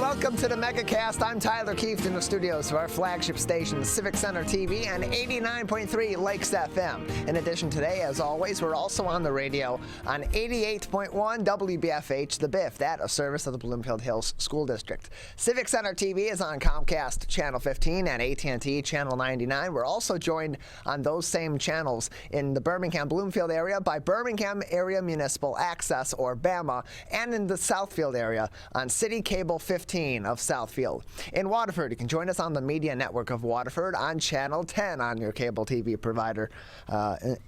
welcome to the Megacast. I'm Tyler Keefe in the studios of our flagship station, Civic Center TV and 89.3 Lakes FM. In addition, today, as always, we're also on the radio on 88.1 WBFH, The Biff, that a service of the Bloomfield Hills School District. Civic Center TV is on Comcast Channel 15 and AT&T Channel 99. We're also joined on those same channels in the Birmingham-Bloomfield area by Birmingham Area Municipal Access, or BAMA, and in the Southfield area on City Cable 15 of Southfield. In Waterford, you can join us on the Media Network of Waterford on Channel 10 on your cable TV provider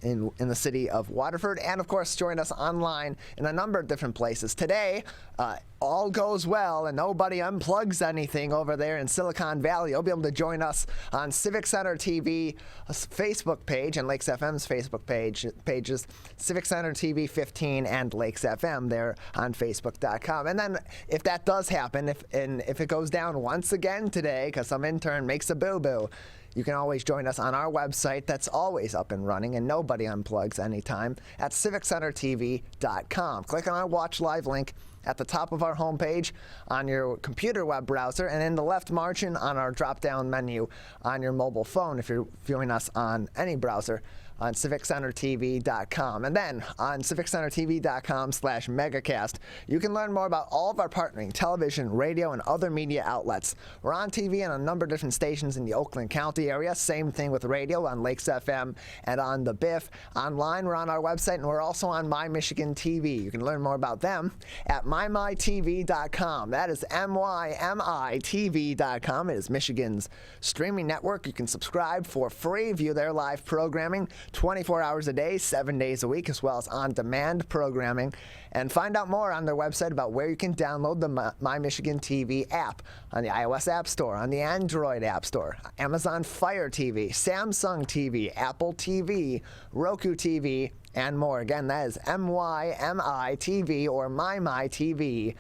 in the city of Waterford. And, of course, join us online in a number of different places. Today, all goes well and nobody unplugs anything over there in Silicon Valley. You'll be able to join us on Civic Center TV Facebook page and Lakes FM's Facebook pages, Civic Center TV 15 and Lakes FM there on Facebook.com. And then if that does happen, if it goes down once again today because some intern makes a boo-boo, you can always join us on our website that's always up and running and nobody unplugs anytime at civiccentertv.com. Click on our Watch Live link at the top of our homepage on your computer web browser and in the left margin on our drop-down menu on your mobile phone if you're viewing us on any browser on civiccentertv.com. And then on civiccentertv.com/megacast, you can learn more about all of our partnering television, radio, and other media outlets. We're on TV on a number of different stations in the Oakland County area. Same thing with radio on Lakes FM and on the Biff. Online, we're on our website, and we're also on My Michigan TV. You can learn more about them at mymytv.com. That is mymitv.com. It is Michigan's streaming network. You can subscribe for free, view their live programming 24 hours a day, 7 days a week, as well as on-demand programming. And find out more on their website about where you can download the My Michigan TV app on the iOS App Store, on the Android App Store, Amazon Fire TV, Samsung TV, Apple TV, Roku TV, and more. Again, that is MYMITV or mymytv.com.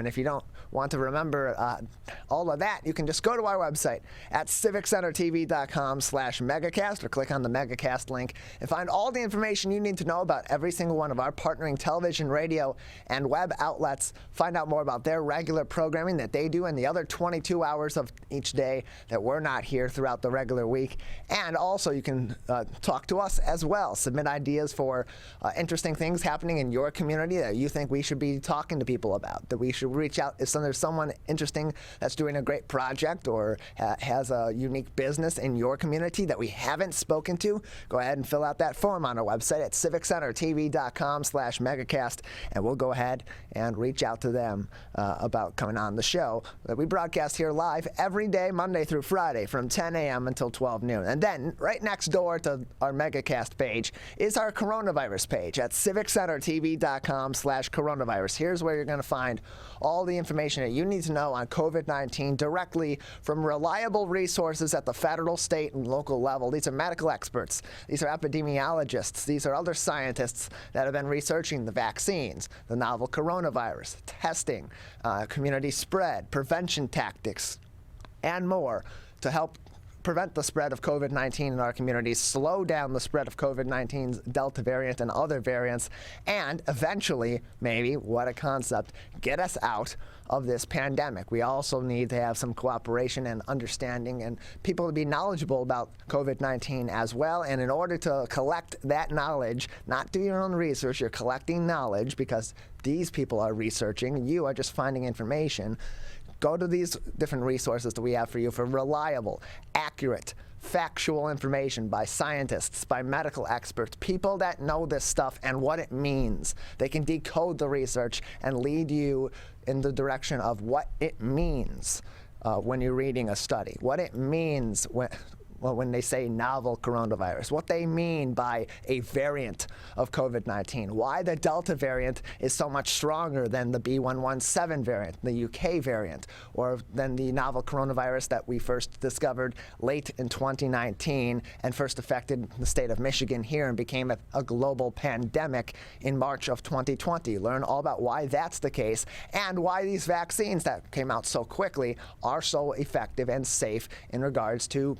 And if you don't want to remember all of that, you can just go to our website at civiccentertv.com/megacast or click on the Megacast link and find all the information you need to know about every single one of our partnering television, radio, and web outlets. Find out more about their regular programming that they do in the other 22 hours of each day that we're not here throughout the regular week. And also you can talk to us as well. Submit ideas for interesting things happening in your community that you think we should be talking to people about, that we should reach out if there's someone interesting that's doing a great project or has a unique business in your community that we haven't spoken to. Go ahead and fill out that form on our website at civiccentertv.com/megacast, and we'll go ahead and reach out to them about coming on the show that we broadcast here live every day, Monday through Friday, from 10 a.m. until 12 noon. And then right next door to our Megacast page is our coronavirus page at civiccentertv.com/coronavirus. Here's where you're going to find all the information that you need to know on COVID-19 directly from reliable resources at the federal, state, and local level. These are medical experts. These are epidemiologists. These are other scientists that have been researching the vaccines, the novel coronavirus, testing, community spread, prevention tactics, and more to help prevent the spread of COVID-19 in our communities, slow down the spread of COVID-19's Delta variant and other variants, and eventually, maybe, what a concept, get us out of this pandemic. We also need to have some cooperation and understanding and people to be knowledgeable about COVID-19 as well. And in order to collect that knowledge, not do your own research, you're collecting knowledge because these people are researching, you are just finding information. Go to these different resources that we have for you for reliable, accurate, factual information by scientists, by medical experts, people that know this stuff and what it means. They can decode the research and lead you in the direction of what it means when you're reading a study, what it means when they say novel coronavirus, what they mean by a variant of COVID-19, why the Delta variant is so much stronger than the B.1.1.7 variant, the UK variant, or than the novel coronavirus that we first discovered late in 2019 and first affected the state of Michigan here and became a global pandemic in March of 2020. Learn all about why that's the case and why these vaccines that came out so quickly are so effective and safe in regards to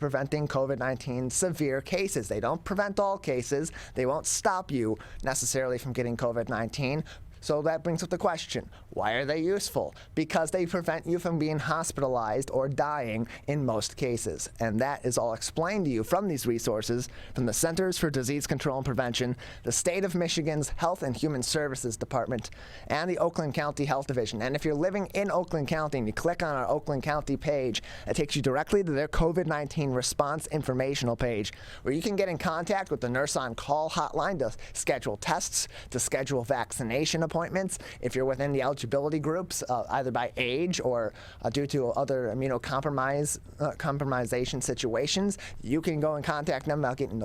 preventing COVID-19 severe cases. They don't prevent all cases. They won't stop you necessarily from getting COVID-19. So that brings up the question, Why are they useful? Because they prevent you from being hospitalized or dying in most cases. And that is all explained to you from these resources from the Centers for Disease Control and Prevention, the State of Michigan's Health and Human Services Department, and the Oakland County Health Division. And if you're living in Oakland County and you click on our Oakland County page, it takes you directly to their COVID-19 response informational page, where you can get in contact with the Nurse on Call hotline to schedule tests, to schedule vaccination appointments. If you're within the eligibility groups, either by age or due to other compromisation situations, you can go and contact them about getting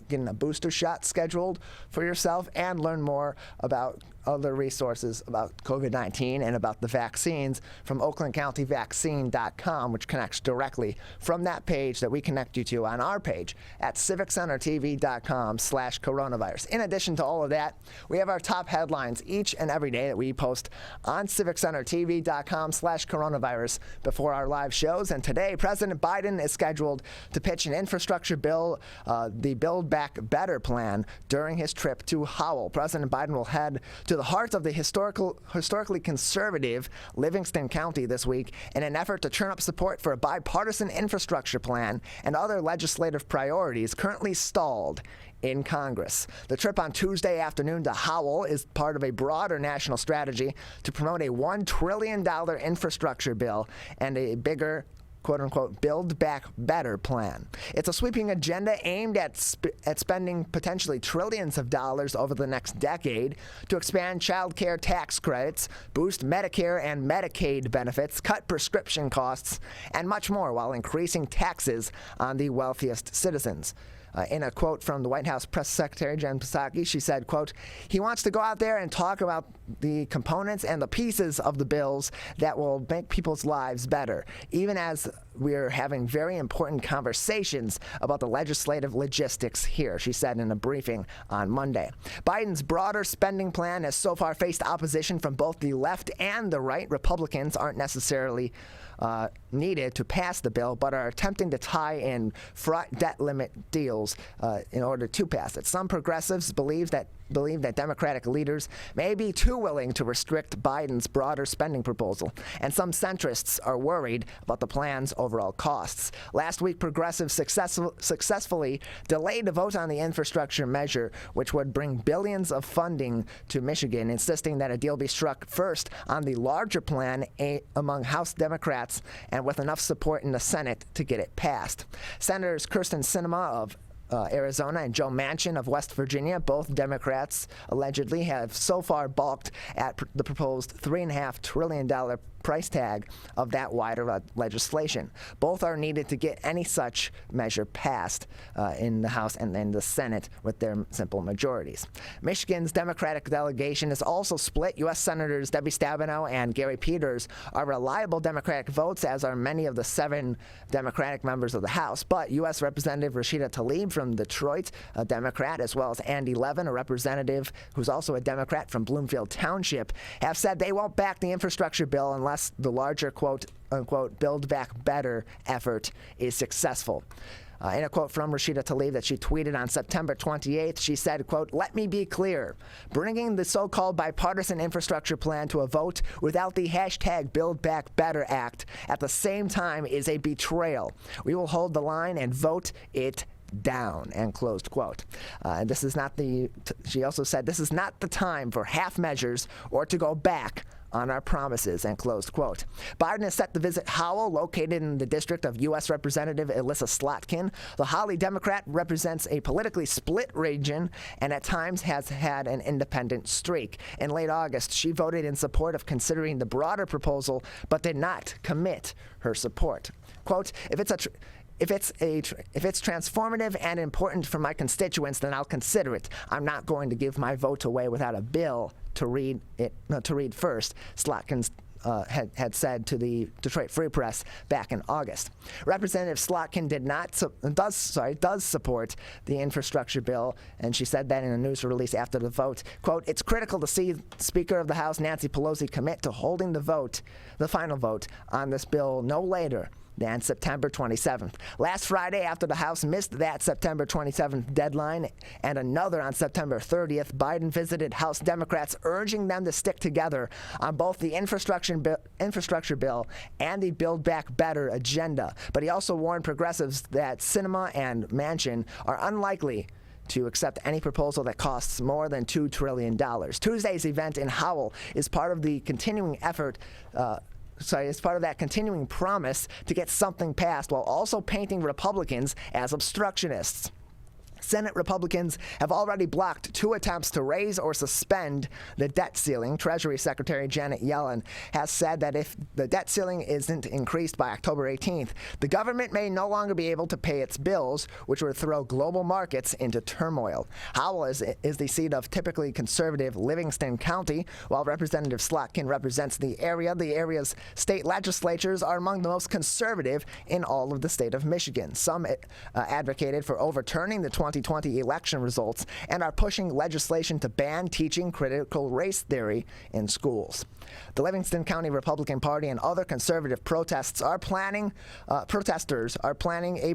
getting a booster shot scheduled for yourself, and learn more about other resources about COVID-19 and about the vaccines from OaklandCountyVaccine.com, which connects directly from that page that we connect you to on our page at CivicCenterTV.com/coronavirus. In addition to all of that, we have our top headlines each and every day that we post on CivicCenterTV.com/coronavirus before our live shows. And today, President Biden is scheduled to pitch an infrastructure bill, the Build Back Better plan, during his trip to Howell. President Biden will head to the heart of the historically conservative Livingston County this week in an effort to turn up support for a bipartisan infrastructure plan and other legislative priorities currently stalled in Congress. The trip on Tuesday afternoon to Howell is part of a broader national strategy to promote a $1 trillion infrastructure bill and a bigger quote-unquote Build Back Better plan. It's a sweeping agenda aimed at spending potentially trillions of dollars over the next decade to expand child care tax credits, boost Medicare and Medicaid benefits, cut prescription costs, and much more, while increasing taxes on the wealthiest citizens. In a quote from the White House Press Secretary Jen Psaki, she said, quote, "He wants to go out there and talk about the components and the pieces of the bills that will make people's lives better, even as we're having very important conversations about the legislative logistics here," she said in a briefing on Monday. Biden's broader spending plan has so far faced opposition from both the left and the right. Republicans aren't necessarily needed to pass the bill, but are attempting to tie in fraught debt limit deals in order to pass it. Some progressives believe that Democratic leaders may be too willing to restrict Biden's broader spending proposal, and some centrists are worried about the plan's overall costs. Last week, progressives successfully delayed a vote on the infrastructure measure, which would bring billions of funding to Michigan, insisting that a deal be struck first on the larger plan among House Democrats and with enough support in the Senate to get it passed. Senators Kyrsten Sinema of Arizona and Joe Manchin of West Virginia, both Democrats, allegedly have so far balked at the proposed $3.5 trillion price tag of that wider legislation. Both are needed to get any such measure passed in the House and in the Senate with their simple majorities. Michigan's Democratic delegation is also split. U.S. Senators Debbie Stabenow and Gary Peters are reliable Democratic votes, as are many of the 7 Democratic members of the House. But U.S. Representative Rashida Tlaib from Detroit, a Democrat, as well as Andy Levin, a representative who's also a Democrat from Bloomfield Township, have said they won't back the infrastructure bill unless the larger quote-unquote Build Back Better effort is successful. In a quote from Rashida Tlaib that she tweeted on September 28th, she said, quote, "Let me be clear. Bringing the so-called bipartisan infrastructure plan to a vote without the hashtag Build Back Better Act at the same time is a betrayal. We will hold the line and vote it down," and closed quote. This is not she also said, "This is not the time for half measures or to go back on our promises," and closed quote. Biden is set to visit Howell, located in the district of U.S. Representative Alyssa Slotkin. The Holly Democrat represents a politically split region and at times has had an independent streak. In late August, she voted in support of considering the broader proposal, but did not commit her support. Quote, If it's transformative and important for my constituents, then I'll consider it. I'm not going to give my vote away without a bill to read first," Slotkin had said to the Detroit Free Press back in August. Representative Slotkin does support the infrastructure bill, and she said that in a news release after the vote. Quote, "It's critical to see Speaker of the House Nancy Pelosi commit to holding the final vote on this bill no later than September 27th. Last Friday, after the House missed that September 27th deadline and another on September 30th, Biden visited House Democrats, urging them to stick together on both the infrastructure bill and the Build Back Better agenda. But he also warned progressives that Sinema and Manchin are unlikely to accept any proposal that costs more than $2 trillion. Tuesday's event in Howell is part of the continuing effort it's part of that continuing promise to get something passed while also painting Republicans as obstructionists. Senate Republicans have already blocked 2 attempts to raise or suspend the debt ceiling. Treasury Secretary Janet Yellen has said that if the debt ceiling isn't increased by October 18th, the government may no longer be able to pay its bills, which would throw global markets into turmoil. Howell is the seat of typically conservative Livingston County, while Representative Slotkin represents the area. The area's state legislatures are among the most conservative in all of the state of Michigan. Some advocated for overturning the 2020 election results and are pushing legislation to ban teaching critical race theory in schools. The Livingston County Republican Party and other conservative protesters are planning a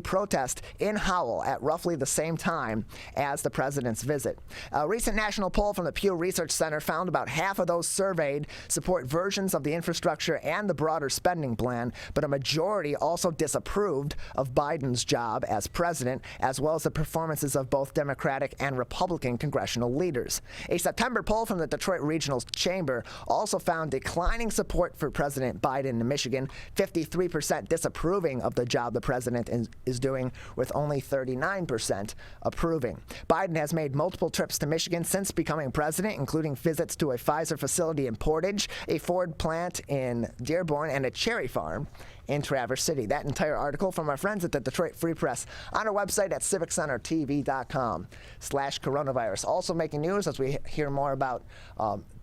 protest in Howell at roughly the same time as the president's visit. A recent national poll from the Pew Research Center found about half of those surveyed support versions of the infrastructure and the broader spending plan, but a majority also disapproved of Biden's job as president, as well as the performances of both Democratic and Republican congressional leaders. A September poll from the Detroit Regional Chamber also found declining support for President Biden in Michigan, 53% disapproving of the job the president is doing, with only 39% approving. Biden has made multiple trips to Michigan since becoming president, including visits to a Pfizer facility in Portage, a Ford plant in Dearborn, and a cherry farm in Traverse City. That entire article from our friends at the Detroit Free Press on our website at civiccentertv.com/coronavirus. Also making news as we hear more about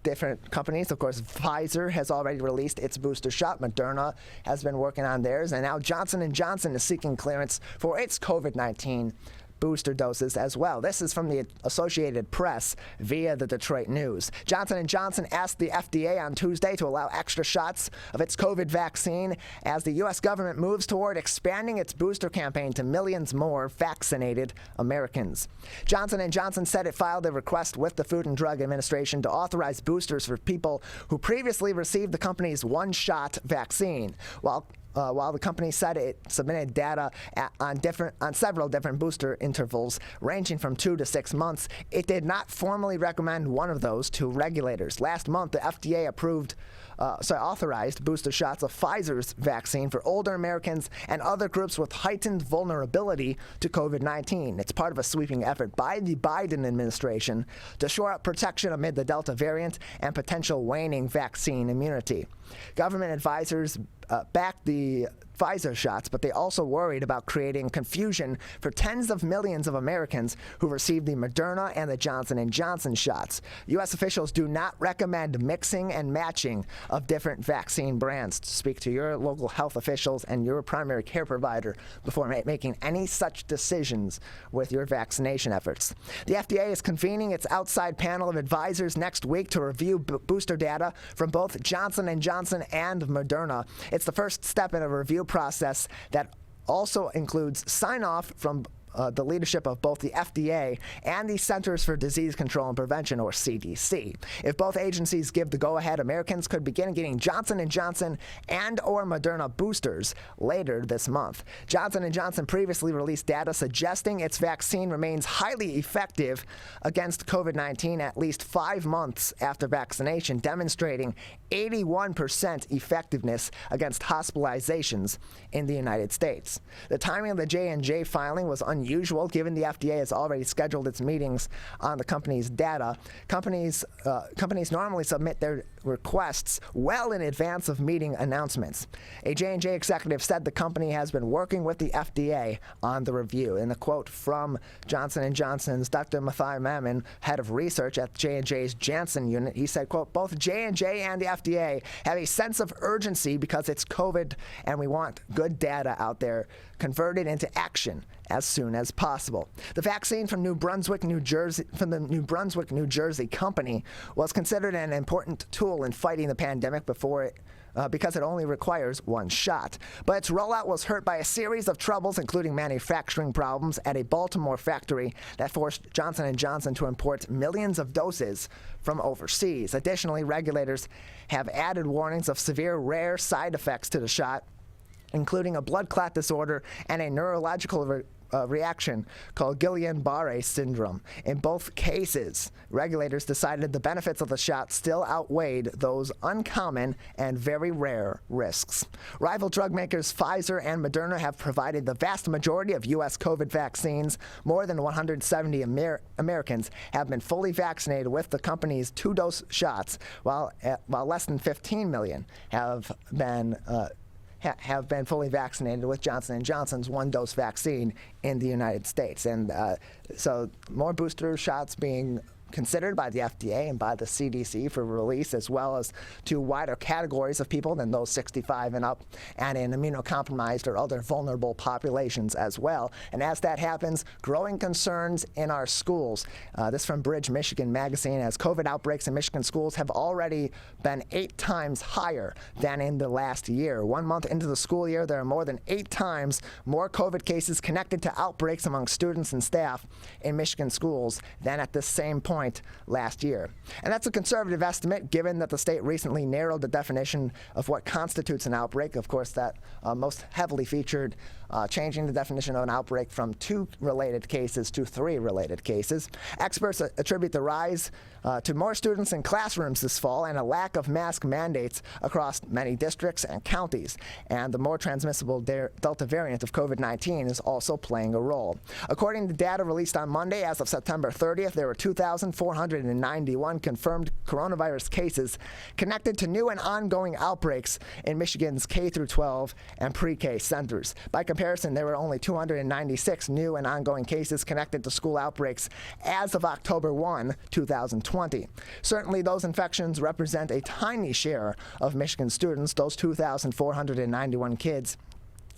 different companies. Of course, Pfizer has already released its booster shot. Moderna has been working on theirs. And now Johnson & Johnson is seeking clearance for its COVID-19 booster doses as well. This is from the Associated Press via the Detroit News. Johnson & Johnson asked the FDA on Tuesday to allow extra shots of its COVID vaccine as the U.S. government moves toward expanding its booster campaign to millions more vaccinated Americans. Johnson & Johnson said it filed a request with the Food and Drug Administration to authorize boosters for people who previously received the company's one-shot vaccine. While the company said it submitted data on several different booster intervals ranging from 2 to 6 months, it did not formally recommend one of those to regulators. Last month, the FDA authorized booster shots of Pfizer's vaccine for older Americans and other groups with heightened vulnerability to COVID-19. It's part of a sweeping effort by the Biden administration to shore up protection amid the Delta variant and potential waning vaccine immunity. Government advisors backed the Pfizer shots, but they also worried about creating confusion for tens of millions of Americans who received the Moderna and the Johnson & Johnson shots. U.S. officials do not recommend mixing and matching of different vaccine brands. Speak to your local health officials and your primary care provider before making any such decisions with your vaccination efforts. The FDA is convening its outside panel of advisors next week to review booster data from both Johnson & Johnson and Moderna. It's the first step in a review process that also includes sign-off from the leadership of both the FDA and the Centers for Disease Control and Prevention, or CDC. If both agencies give the go-ahead, Americans could begin getting Johnson & Johnson and or Moderna boosters later this month. Johnson & Johnson previously released data suggesting its vaccine remains highly effective against COVID-19 at least 5 months after vaccination, demonstrating 81% effectiveness against hospitalizations in the United States. The timing of the J&J filing was unusual, given the FDA has already scheduled its meetings on the company's data. Companies normally submit their requests well in advance of meeting announcements. A J&J executive said the company has been working with the FDA on the review. In a quote from Johnson & Johnson's Dr. Mathai Mammon, head of research at J&J's Janssen unit, he said, quote, "Both J&J and the FDA have a sense of urgency because it's COVID and we want good data out there converted into action as soon as possible." The vaccine from the New Brunswick, New Jersey company was considered an important tool in fighting the pandemic before it because it only requires one shot. But its rollout was hurt by a series of troubles, including manufacturing problems at a Baltimore factory that forced Johnson & Johnson to import millions of doses from overseas. Additionally, regulators have added warnings of severe rare side effects to the shot, including a blood clot disorder and a neurological reaction called Guillain-Barré syndrome. In both cases, regulators decided the benefits of the shot still outweighed those uncommon and very rare risks. Rival drug makers Pfizer and Moderna have provided the vast majority of U.S. COVID vaccines. More than 170 Americans have been fully vaccinated with the company's 2-dose shots, while less than 15 million have been fully vaccinated with Johnson & Johnson's 1-dose vaccine in the United States. And so more booster shots being considered by the FDA and by the CDC for release, as well as to wider categories of people than those 65 and up, and in immunocompromised or other vulnerable populations as well. And as that happens, growing concerns in our schools. This from Bridge, Michigan magazine, as COVID outbreaks in Michigan schools have already been 8 times higher than in the last year. 1 month into the school year, there are more than 8 times more COVID cases connected to outbreaks among students and staff in Michigan schools than at the same point last year. And that's a conservative estimate, given that the state recently narrowed the definition of what constitutes an outbreak. Of course, that most heavily featured changing the definition of an outbreak from 2 related cases to 3 related cases. Experts attribute the rise to more students in classrooms this fall and a lack of mask mandates across many districts and counties. And the more transmissible Delta variant of COVID-19 is also playing a role. According to data released on Monday, as of September 30th, there were 2,491 confirmed coronavirus cases connected to new and ongoing outbreaks in Michigan's K-12 and pre-K centers. By comparison, there were only 296 new and ongoing cases connected to school outbreaks as of October 1, 2020. Certainly, those infections represent a tiny share of Michigan students. Those 2,491 kids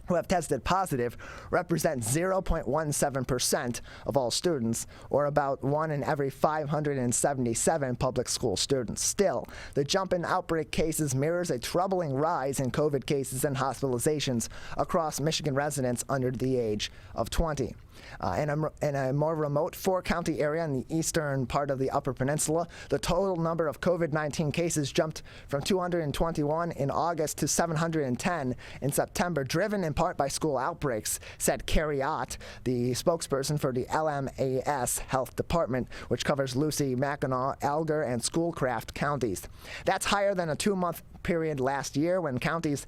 who have tested positive represent 0.17% of all students, or about 1 in every 577 public school students. Still, the jump in outbreak cases mirrors a troubling rise in COVID cases and hospitalizations across Michigan residents under the age of 20. In a more remote 4-county area in the eastern part of the Upper Peninsula, the total number of COVID-19 cases jumped from 221 in August to 710 in September, driven in part by school outbreaks, said Carrie Ott, the spokesperson for the LMAS Health Department, which covers Lucey, Mackinac, Alger, and Schoolcraft counties. That's higher than a 2-month period last year when these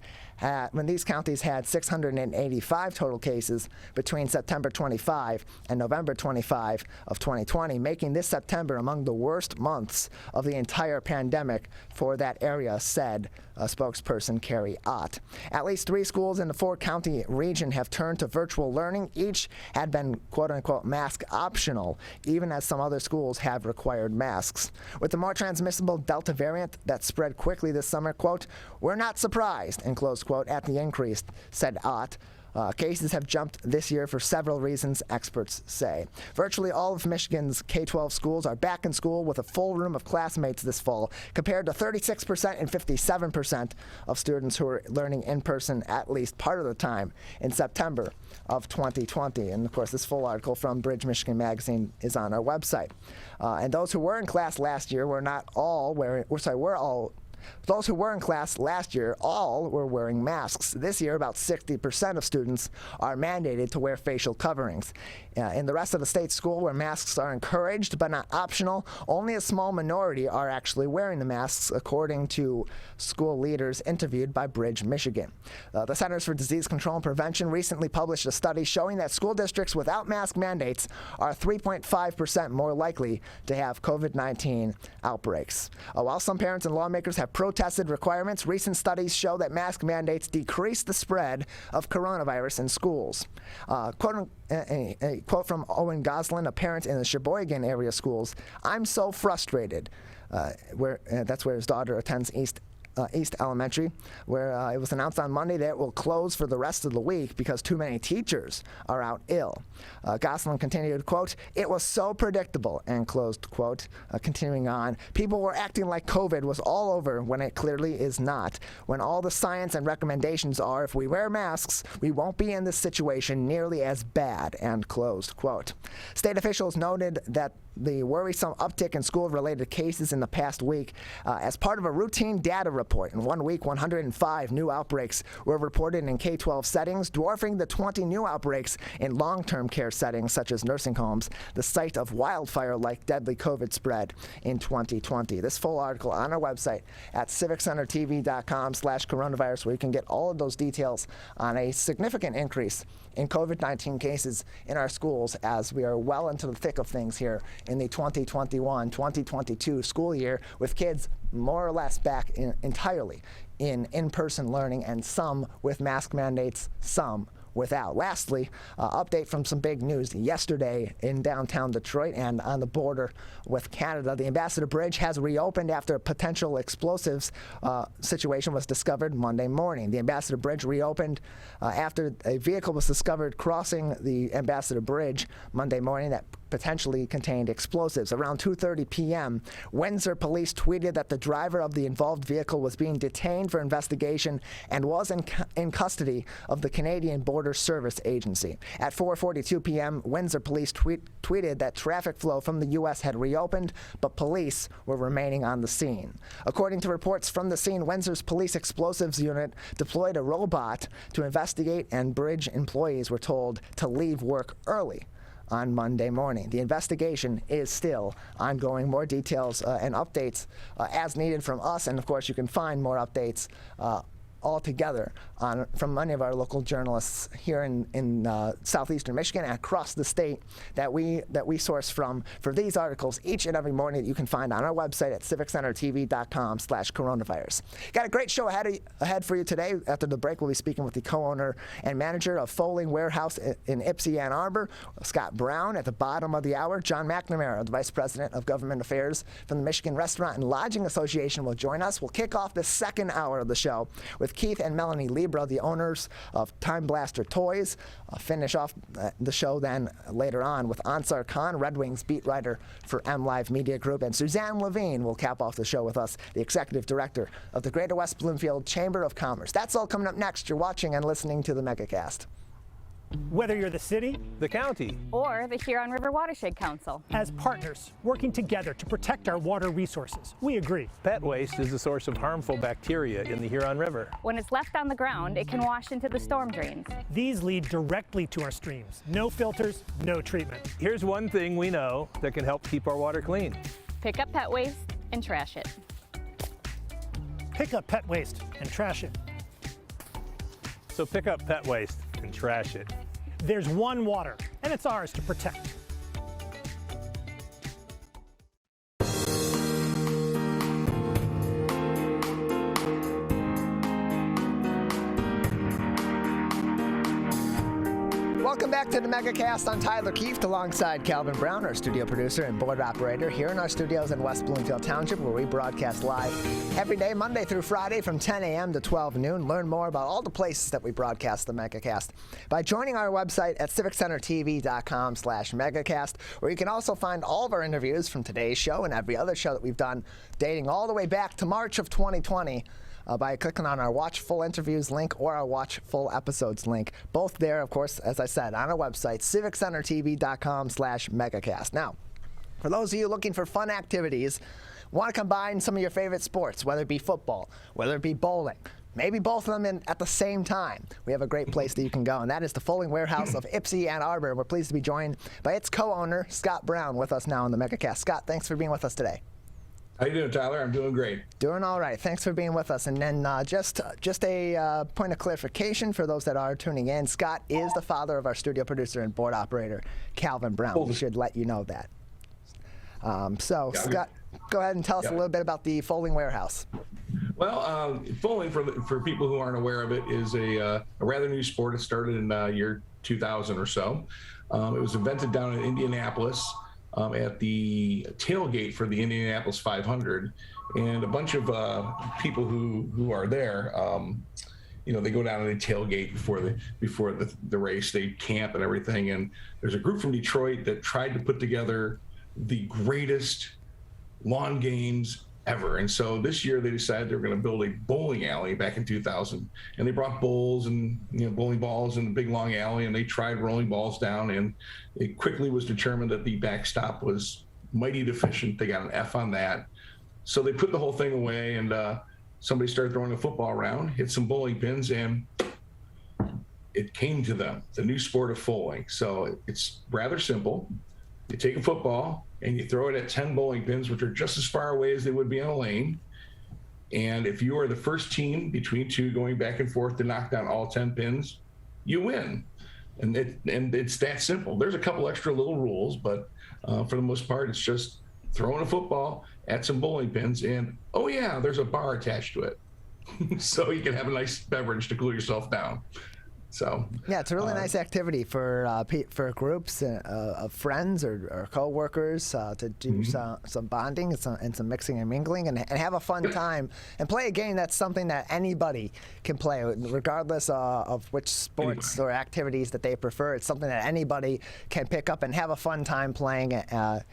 counties had 685 total cases between September 25 and November 25 of 2020, making this September among the worst months of the entire pandemic for that area, said spokesperson Carrie Ott. At least 3 schools in the 4-county region have turned to virtual learning. Each had been quote-unquote mask optional, even as some other schools have required masks. With the more transmissible Delta variant that spread quickly this summer, quote, "We're not surprised," end close quote, at the increase, said Ott. Cases have jumped this year for several reasons, experts say. Virtually all of Michigan's K-12 schools are back in school with a full room of classmates this fall, compared to 36% and 57% of students who are learning in person at least part of the time in September of 2020. And of course, this full article from Bridge, Michigan magazine is on our website. And those who were in class last year those who were in class last year all were wearing masks. This year, about 60% of students are mandated to wear facial coverings. In the rest of the state school, where masks are encouraged but not optional, only a small minority are actually wearing the masks, according to school leaders interviewed by Bridge, Michigan. The Centers for Disease Control and Prevention recently published a study showing that school districts without mask mandates are 3.5% more likely to have COVID-19 outbreaks. While some parents and lawmakers have protested requirements, recent studies show that mask mandates decrease the spread of coronavirus in schools. A quote from Owen Goslin, a parent in the Sheboygan area schools: "I'm so frustrated." That's where his daughter attends East East Elementary, where it was announced on Monday that it will close for the rest of the week because too many teachers are out ill. Gosselin continued, quote, "It was so predictable," end closed quote. Continuing on, "People were acting like COVID was all over when it clearly is not. When all the science and recommendations are if we wear masks, we won't be in this situation nearly as bad," end closed quote. State officials noted that the worrisome uptick in school-related cases in the past week as part of a routine data report. In 1 week, 105 new outbreaks were reported in K-12 settings, dwarfing the 20 new outbreaks in long-term care settings such as nursing homes, the site of wildfire-like deadly COVID spread in 2020. This full article on our website at civiccentertv.com/coronavirus, where you can get all of those details on a significant increase in COVID-19 cases in our schools as we are well into the thick of things here in the 2021-2022 school year, with kids more or less back entirely in-person learning, and some with mask mandates, some without. Lastly, update from some big news yesterday in downtown Detroit and on the border with Canada. The Ambassador Bridge has reopened after a potential explosives situation was discovered Monday morning. The Ambassador Bridge reopened after a vehicle was discovered crossing the Ambassador Bridge Monday morning that potentially contained explosives. Around 2:30 p.m., Windsor police tweeted that the driver of the involved vehicle was being detained for investigation and was in custody of the Canadian Border Service Agency. At 4:42 p.m., Windsor police tweeted that traffic flow from the U.S. had reopened, but police were remaining on the scene. According to reports from the scene, Windsor's police explosives unit deployed a robot to investigate, and bridge employees were told to leave work early on Monday morning. The investigation is still ongoing. More details and updates as needed from us, and of course you can find more updates all together from many of our local journalists here in southeastern Michigan and across the state that we source from for these articles each and every morning that you can find on our website at civiccentertv.com/coronavirus. Got a great show ahead for you today. After the break, we'll be speaking with the co-owner and manager of Fowling Warehouse in Ypsi-Ann, Arbor, Scott Brown. At the bottom of the hour, John McNamara, the Vice President of Government Affairs from the Michigan Restaurant and Lodging Association, will join us. We'll kick off the second hour of the show with Keith and Melanie Libra, the owners of Time Blaster Toys. Finish off the show then later on with Ansar Khan, Red Wings beat writer for MLive Media Group, and Suzanne Levine will cap off the show with us, the executive director of the Greater West Bloomfield Chamber of Commerce. That's all coming up next. You're watching and listening to the Megacast. Whether you're the city, the county, or the Huron River Watershed Council. As partners working together to protect our water resources, we agree. Pet waste is the source of harmful bacteria in the Huron River. When it's left on the ground, it can wash into the storm drains. These lead directly to our streams. No filters, no treatment. Here's one thing we know that can help keep our water clean. Pick up pet waste and trash it. Pick up pet waste and trash it. So pick up pet waste and trash it. There's one water, and it's ours to protect. Welcome back to the Megacast. I'm Tyler Keefe alongside Calvin Brown, our studio producer and board operator, here in our studios in West Bloomfield Township, where we broadcast live every day, Monday through Friday from 10 a.m. to 12 noon. Learn more about all the places that we broadcast the Megacast by joining our website at civiccentertv.com/megacast, where you can also find all of our interviews from today's show and every other show that we've done dating all the way back to March of 2020. By clicking on our Watch Full Interviews link or our Watch Full Episodes link. Both there, of course, as I said, on our website, civiccentertv.com/megacast. Now, for those of you looking for fun activities, want to combine some of your favorite sports, whether it be football, whether it be bowling, maybe both of them at the same time, we have a great place that you can go, and that is the Fowling Warehouse of Ypsi-Ann, Arbor. We're pleased to be joined by its co-owner, Scott Brown, with us now on the Megacast. Scott, thanks for being with us today. How you doing, Tyler? I'm doing great. Doing all right. Thanks for being with us. And then just a point of clarification for those that are tuning in. Scott is the father of our studio producer and board operator, Calvin Brown. We should let you know that. Scott, go ahead and tell us a little bit about the Fowling Warehouse. Well, Fowling, for people who aren't aware of it, is a rather new sport. It started in year 2000 or so. It was invented down in Indianapolis. At the tailgate for the Indianapolis 500, and a bunch of people who are there. They go down and they tailgate before the race. They camp and everything. And there's a group from Detroit that tried to put together the greatest lawn games ever. And so this year they decided they were going to build a bowling alley back in 2000. And they brought bowls and bowling balls in the big long alley, and they tried rolling balls down. And it quickly was determined that the backstop was mighty deficient. They got an F on that. So they put the whole thing away, and somebody started throwing a football around, hit some bowling pins, and it came to them, the new sport of Fowling. So it's rather simple. You take a football and you throw it at 10 bowling pins, which are just as far away as they would be in a lane. And if you are the first team between two going back and forth to knock down all 10 pins, you win. And it's that simple. There's a couple extra little rules, but for the most part, it's just throwing a football at some bowling pins, and oh yeah, there's a bar attached to it. So you can have a nice beverage to cool yourself down. So yeah, it's a really nice activity for groups of friends or coworkers to do some bonding and some mixing and mingling and have a fun time and play a game that's something that anybody can play, regardless of which sports or activities that they prefer. It's something that anybody can pick up and have a fun time playing. And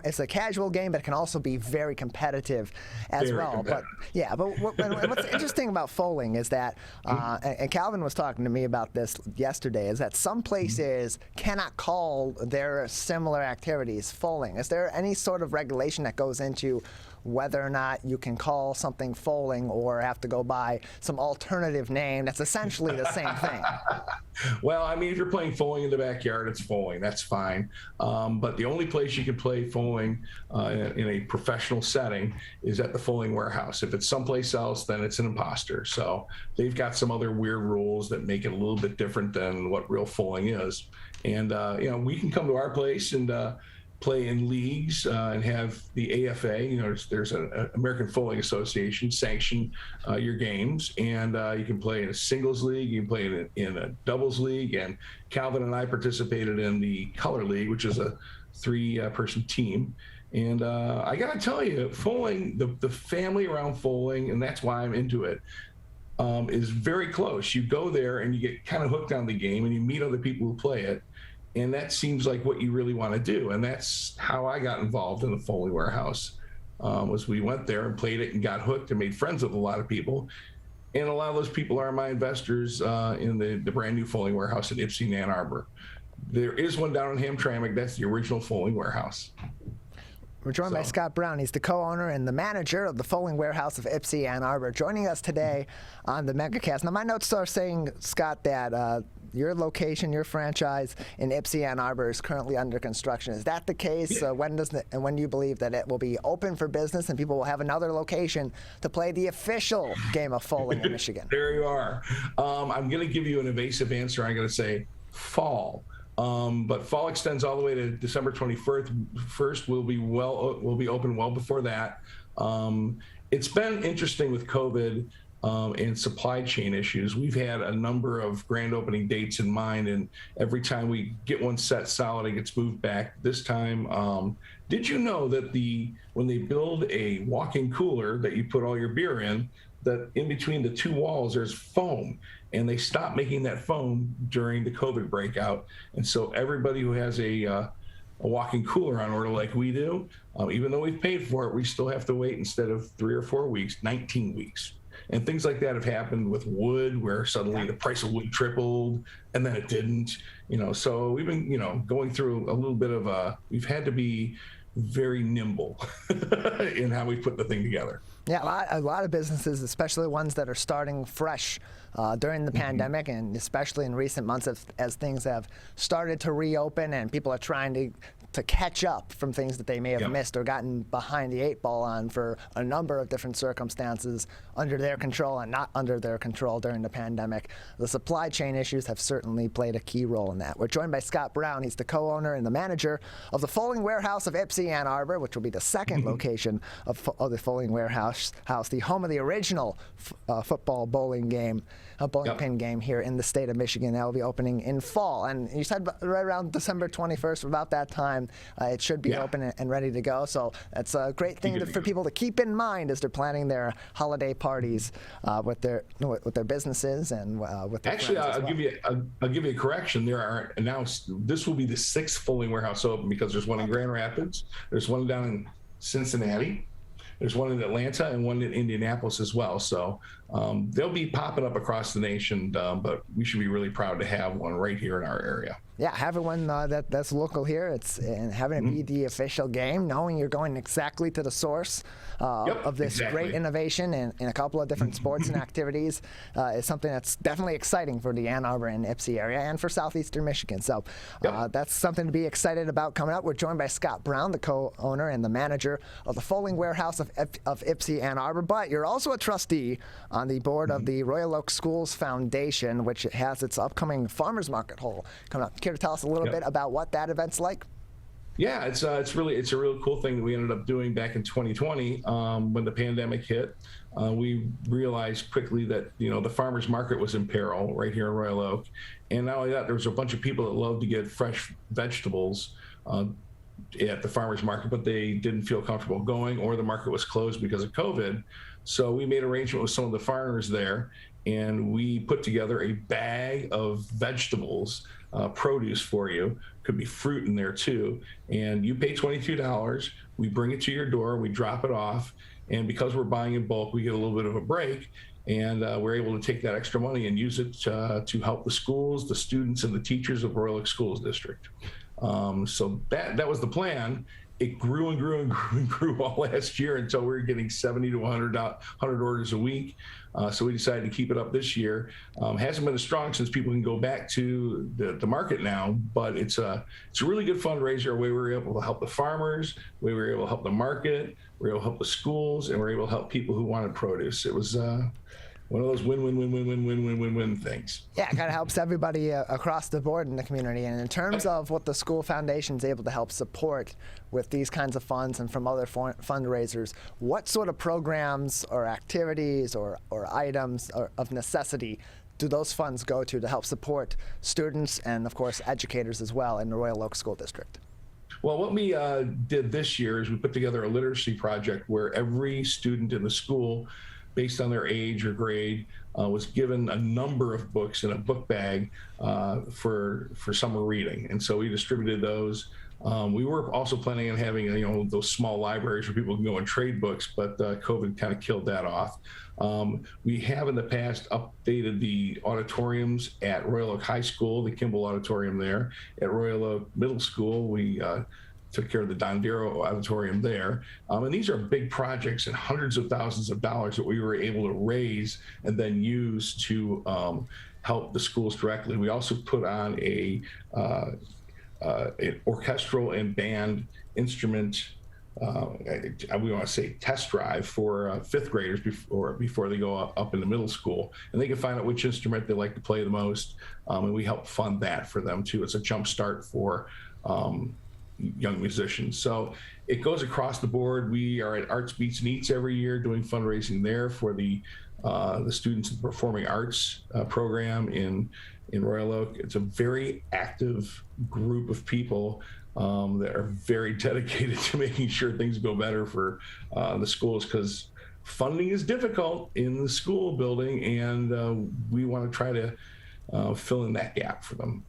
it's a casual game, but it can also be very competitive as well. But yeah, but what's interesting about Fowling is that, and Calvin was talking to me about this yesterday, is that some places cannot call their similar activities Fowling. Is there any sort of regulation that goes into whether or not you can call something Fowling or have to go by some alternative name that's essentially the same thing? Well, I mean, if you're playing Fowling in the backyard, it's Fowling. That's fine. But the only place you can play Fowling in a professional setting is at the Fowling warehouse. If it's someplace else, then it's an imposter. So they've got some other weird rules that make it a little bit different than what real Fowling is. And, we can come to our place and play in leagues and have the AFA, there's an American Fowling Association sanction your games, and you can play in a singles league, you can play in a doubles league, and Calvin and I participated in the Color League, which is a 3-person team. And I gotta tell you, Fowling, the family around Fowling, and that's why I'm into it, is very close. You go there and you get kind of hooked on the game, and you meet other people who play it. And that seems like what you really want to do. And that's how I got involved in the Fowling warehouse, was we went there and played it and got hooked and made friends with a lot of people. And a lot of those people are my investors in the brand new Fowling warehouse at Ypsi-Ann, Arbor. There is one down in Hamtramck. That's the original Fowling warehouse. We're joined by Scott Brown. He's the co-owner and the manager of the Fowling warehouse of Ypsi-Ann, Arbor, joining us today on the Megacast. Now, my notes are saying, Scott, that your location, your franchise in Ypsi-Ann, Arbor is currently under construction. Is that the case? When do you believe that it will be open for business and people will have another location to play the official game of Fowling in Michigan? There you are. I'm going to give you an evasive answer. I'm going to say fall. But fall extends all the way to December 21st. We'll be open well before that. It's been interesting with COVID and supply chain issues. We've had a number of grand opening dates in mind, and every time we get one set solid, it gets moved back. This time, did you know that when they build a walk-in cooler that you put all your beer in, that in between the two walls there's foam, and they stopped making that foam during the COVID breakout. And so everybody who has a walk-in cooler on order like we do, even though we've paid for it, we still have to wait, instead of 3 or 4 weeks, 19 weeks. And things like that have happened with wood, where suddenly the price of wood tripled and then it didn't, so we've been, going through a little bit of we've had to be very nimble in how we put the thing together. Yeah, a lot of businesses, especially ones that are starting fresh during the pandemic, and especially in recent months as things have started to reopen and people are trying to catch up from things that they may have missed or gotten behind the 8 ball on for a number of different circumstances under their control and not under their control during the pandemic. The supply chain issues have certainly played a key role in that. We're joined by Scott Brown. He's the co-owner and the manager of the Fowling warehouse of Ypsi-Ann, Arbor, which will be the second location of the Fowling warehouse, the home of the original football bowling game, bowling pin game here in the state of Michigan. That will be opening in fall. And you said right around December 21st, about that time, time, it should be open and ready to go. So that's a great thing for people to keep in mind as they're planning their holiday parties with their businesses and with their Actually, friends as well. I'll give you a correction. There are announced. This will be the 6th Fowling warehouse open, because there's one in Grand Rapids, there's one down in Cincinnati, there's one in Atlanta, and one in Indianapolis as well. So they'll be popping up across the nation, but we should be really proud to have one right here in our area. Yeah, having one that's local here, and having it be the official game, knowing you're going exactly to the source of this great innovation in a couple of different sports and activities is something that's definitely exciting for the Ann Arbor and Ypsi area and for southeastern Michigan. So that's something to be excited about coming up. We're joined by Scott Brown, the co-owner and the manager of the Fowling warehouse of Ypsi-Ann Arbor, but you're also a trustee on the board of the Royal Oak Schools Foundation, which has its upcoming farmers market hall coming up. Care to tell us a little bit about what that event's like? Yeah, it's a really cool thing that we ended up doing back in 2020 when the pandemic hit. We realized quickly that the farmers market was in peril right here in Royal Oak, and not only that, there was a bunch of people that loved to get fresh vegetables at the farmers market, but they didn't feel comfortable going, or the market was closed because of COVID. So we made arrangement with some of the farmers there, and we put together a bag of vegetables, produce for you. Could be fruit in there too. And you pay $22. We bring it to your door. We drop it off. And because we're buying in bulk, we get a little bit of a break. And we're able to take that extra money and use it to help the schools, the students, and the teachers of Royal Oak Schools District. So that was the plan. It grew and grew and grew and grew all last year until we were getting 70 to 100 orders a week. So we decided to keep it up this year. Hasn't been as strong since people can go back to the market now, but it's a really good fundraiser, where we were able to help the farmers, we were able to help the market, we were able to help the schools, and we were able to help people who wanted produce. It was one of those win-win things. Yeah, it kind of helps everybody across the board in the community. And in terms of what the school foundation is able to help support with these kinds of funds and from other fundraisers, what sort of programs or activities or items of necessity do those funds go to help support students and, of course, educators as well in the Royal Oak School District? Well, what we did this year is we put together a literacy project where every student in the school, based on their age or grade, was given a number of books in a book bag for summer reading. And so we distributed those. We were also planning on having those small libraries where people can go and trade books, but COVID kind of killed that off. We have in the past updated the auditoriums at Royal Oak High School, the Kimball Auditorium there. At Royal Oak Middle School, we took care of the Don Darrow Auditorium there. And these are big projects and hundreds of thousands of dollars that we were able to raise and then use to help the schools directly. We also put on an orchestral and band instrument, we want to say test drive for fifth graders before they go up into middle school. And they can find out which instrument they like to play the most. And we help fund that for them too. It's a jump start for young musicians. So it goes across the board. We are at Arts Beats and Eats every year doing fundraising there for the students in the performing arts program in Royal Oak. It's a very active group of people that are very dedicated to making sure things go better for the schools, because funding is difficult in the school building, and we want to try to fill in that gap for them.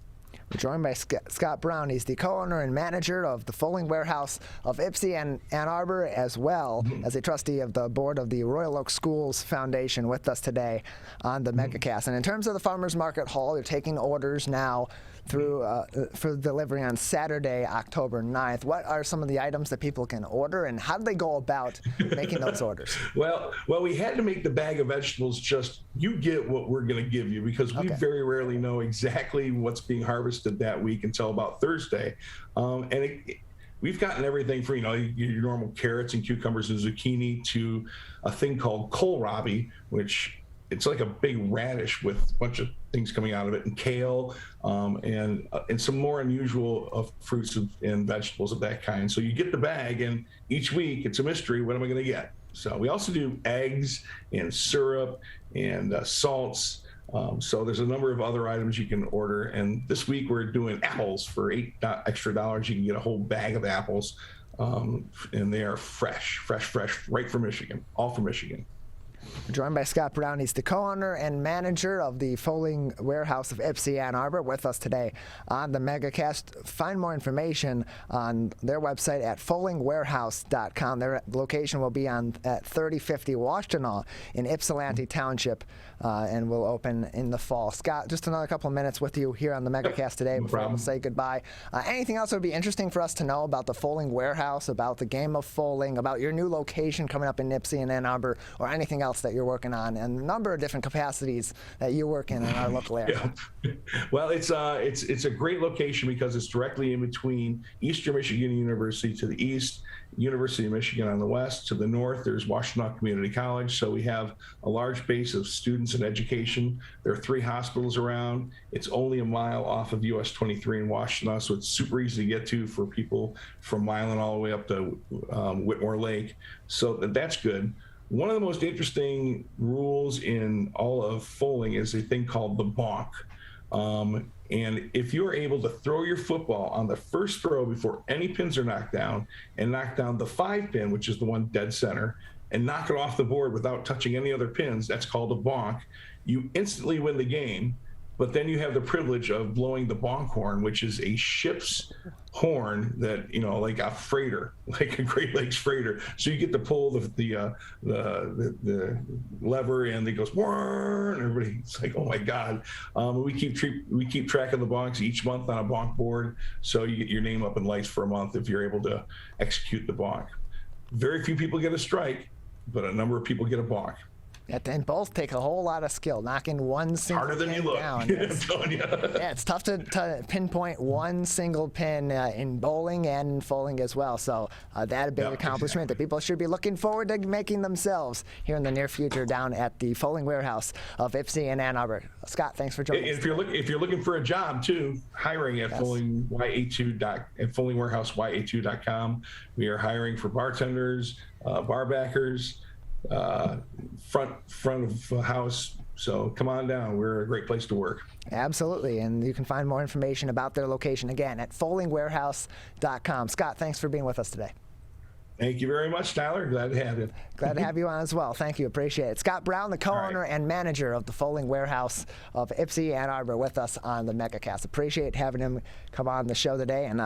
We're joined by Scott Brown. He's the co-owner and manager of the Fowling warehouse of Ypsi-Ann Arbor, as well as a trustee of the board of the Royal Oak Schools Foundation, with us today on the Megacast. And in terms of the farmers market hall, they're taking orders now through for delivery on Saturday, October 9th. What are some of the items that people can order, and how do they go about making those orders? Well, we had to make the bag of vegetables just, you get what we're going to give you, because we very rarely know exactly what's being harvested that week until about Thursday. We've gotten everything from, your normal carrots and cucumbers and zucchini to a thing called kohlrabi, which it's like a big radish with a bunch of things coming out of it, and kale, and some more unusual fruits and vegetables of that kind. So you get the bag, and each week it's a mystery. What am I going to get? So we also do eggs and syrup and salts, So there's a number of other items you can order. And this week we're doing apples for $8 extra. You can get a whole bag of apples. And they are fresh, right from Michigan, all from Michigan. We're joined by Scott Brown. He's the co-owner and manager of the Fowling warehouse of Ypsi-Ann Arbor, with us today on the Megacast. Find more information on their website at fowlingwarehouse.com. Their location will be at 3050 Washtenaw in Ypsilanti Township, and will open in the fall. Scott, just another couple of minutes with you here on the Megacast today before we'll say goodbye. Anything else that would be interesting for us to know about the Fowling warehouse, about the game of Fowling, about your new location coming up in Ypsi and Ann Arbor, or anything else that you're working on, and a number of different capacities that you work in our local area? Yeah. Well, it's a great location because it's directly in between Eastern Michigan University to the east, University of Michigan on the west. To the north, there's Washtenaw Community College. So we have a large base of students and education. There are 3 hospitals around. It's only a mile off of US 23 in Washtenaw, so it's super easy to get to for people from Milan all the way up to Whitmore Lake. So that's good. One of the most interesting rules in all of Fowling is a thing called the bonk. And if you're able to throw your football on the first throw before any pins are knocked down, and knock down the 5 pin, which is the one dead center, and knock it off the board without touching any other pins, that's called a bonk. You instantly win the game. But then you have the privilege of blowing the bonk horn, which is a ship's horn that, like a freighter, like a Great Lakes freighter. So you get to pull the lever, and it goes, whirr, and everybody's like, oh my God. We keep track of the bonks each month on a bonk board. So you get your name up in lights for a month if you're able to execute the bonk. Very few people get a strike, but a number of people get a bonk. And both take a whole lot of skill. Knocking one single Harder than pin you look. down. I'm telling you. Yeah, it's tough to pinpoint one single pin in bowling and in Fowling as well. So that a big accomplishment that people should be looking forward to making themselves here in the near future down at the Fowling warehouse of Ypsi and Ann Arbor. Scott, thanks for joining us. If you're looking for a job too, hiring at fowlingwarehousey2.com. We are hiring for bartenders, bar backers, front of house. So come on down. We're a great place to work. Absolutely. And you can find more information about their location again at fowlingwarehouse.com. Scott, thanks for being with us today. Thank you very much, Tyler. Glad to have you. Glad to have you on as well. Thank you. Appreciate it. Scott Brown, the co-owner and manager of the Fowling warehouse of Ypsi-Ann Arbor, with us on the Megacast. Appreciate having him come on the show today. And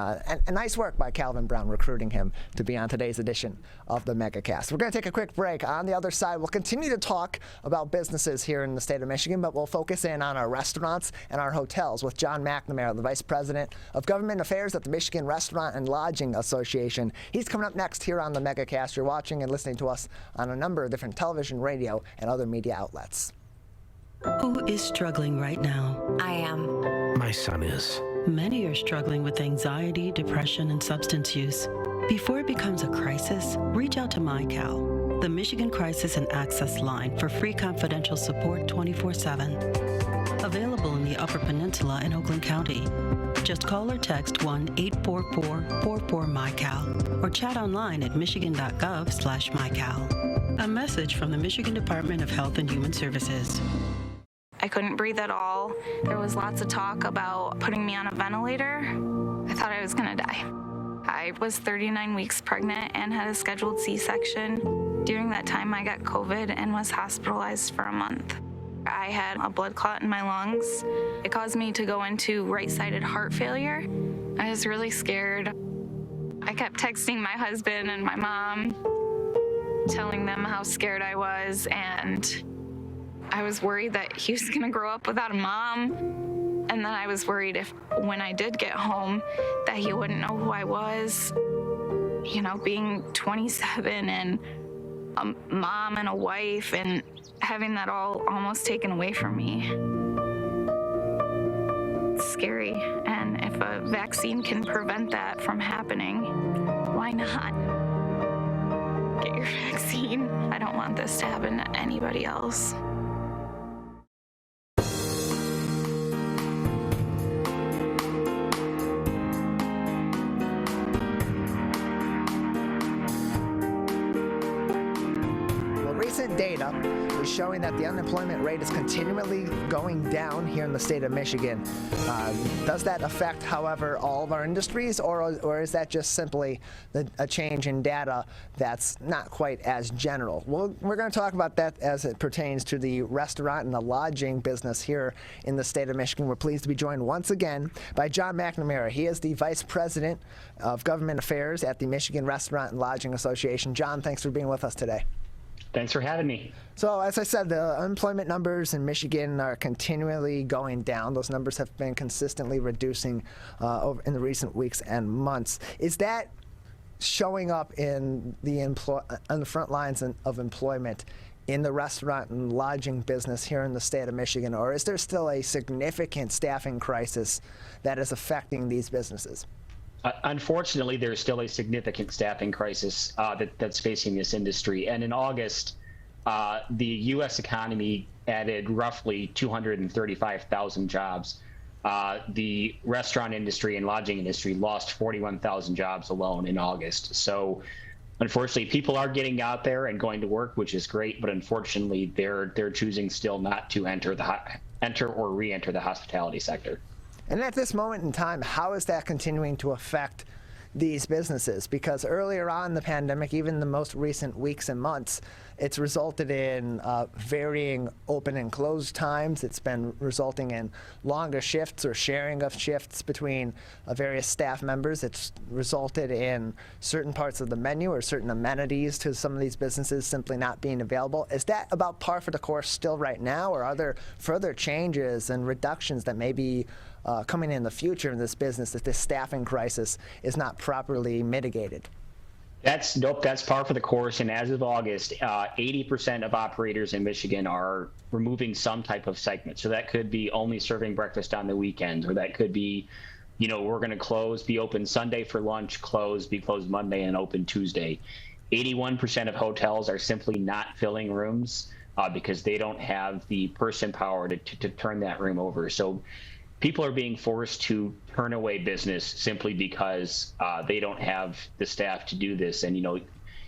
nice work by Calvin Brown recruiting him to be on today's edition of the Megacast. We're going to take a quick break. On the other side, we'll continue to talk about businesses here in the state of Michigan, but we'll focus in on our restaurants and our hotels with John McNamara, the Vice President of Government Affairs at the Michigan Restaurant and Lodging Association. He's coming up next here on the Megacast. You're watching and listening to us on a number of different television, radio, and other media outlets. Who is struggling right now? I am. My son is. Many are struggling with anxiety, depression, and substance use. Before it becomes a crisis, reach out to MyCal, the Michigan Crisis and Access Line, for free confidential support 24/7. Available in the Upper Peninsula and Oakland County. Just call or text 1-844-44-MyCal or chat online at michigan.gov/MyCal. A message from the Michigan Department of Health and Human Services. I couldn't breathe at all. There was lots of talk about putting me on a ventilator. I thought I was gonna die. I was 39 weeks pregnant and had a scheduled C-section. During that time, I got COVID and was hospitalized for a month. I had a blood clot in my lungs. It caused me to go into right-sided heart failure. I was really scared. I kept texting my husband and my mom, telling them how scared I was, and I was worried that he was gonna grow up without a mom. And then I was worried if, when I did get home, that he wouldn't know who I was. You know, being 27 and a mom and a wife, and having that all almost taken away from me. It's scary, and if a vaccine can prevent that from happening, why not? Get your vaccine. I don't want this to happen to anybody else. Recent data is showing that the unemployment rate is continually going down here in the state of Michigan. Does that affect, however, all of our industries, or is that just simply a change in data that's not quite as general? Well, we're going to talk about that as it pertains to the restaurant and the lodging business here in the state of Michigan. We're pleased to be joined once again by John McNamara. He is the Vice President of Government Affairs at the Michigan Restaurant and Lodging Association. John, thanks for being with us today. Thanks for having me. So, as I said, the unemployment numbers in Michigan are continually going down. Those numbers have been consistently reducing over in the recent weeks and months. Is that showing up in on the front lines of employment in the restaurant and lodging business here in the state of Michigan, or is there still a significant staffing crisis that is affecting these businesses? Unfortunately, there's still a significant staffing crisis that's facing this industry. And in August, the U.S. economy added roughly 235,000 jobs. The restaurant industry and lodging industry lost 41,000 jobs alone in August. So unfortunately, people are getting out there and going to work, which is great. But unfortunately, they're choosing still not to enter or re-enter the hospitality sector. And at this moment in time, how is that continuing to affect these businesses? Because earlier on in the pandemic, even the most recent weeks and months, it's resulted in varying open and close times. It's been resulting in longer shifts or sharing of shifts between various staff members. It's resulted in certain parts of the menu or certain amenities to some of these businesses simply not being available. Is that about par for the course still right now, or are there further changes and reductions that may be coming in the future in this business if this staffing crisis is not properly mitigated? That's par for the course. And as of August, 80% of operators in Michigan are removing some type of segment. So that could be only serving breakfast on the weekends, or that could be, we're going to be open Sunday for lunch, be closed Monday and open Tuesday. 81% of hotels are simply not filling rooms because they don't have the person power to turn that room over. So people are being forced to turn away business simply because they don't have the staff to do this. And,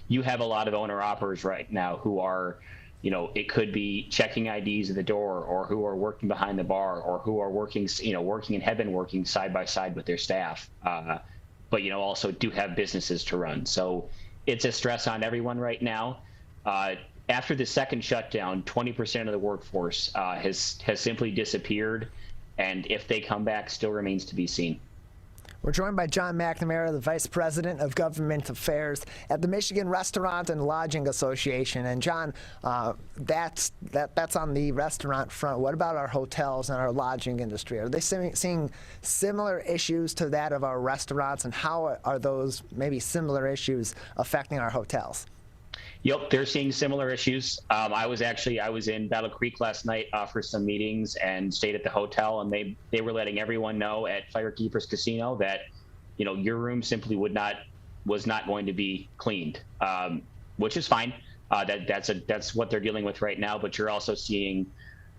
you have a lot of owner-operators right now who are, it could be checking IDs at the door, or who are working behind the bar, or who are working and have been working side by side with their staff, but, also do have businesses to run. So it's a stress on everyone right now. After the second shutdown, 20% of the workforce has simply disappeared. And if they come back, still remains to be seen. We're joined by John McNamara, the Vice President of Government Affairs at the Michigan Restaurant and Lodging Association. And John, that's on the restaurant front. What about our hotels and our lodging industry? Are they seeing similar issues to that of our restaurants, and how are those maybe similar issues affecting our hotels? Yep, they're seeing similar issues. I was in Battle Creek last night for some meetings and stayed at the hotel, and they were letting everyone know at Firekeepers Casino that, your room simply was not going to be cleaned, which is fine. That's what they're dealing with right now. But you're also seeing,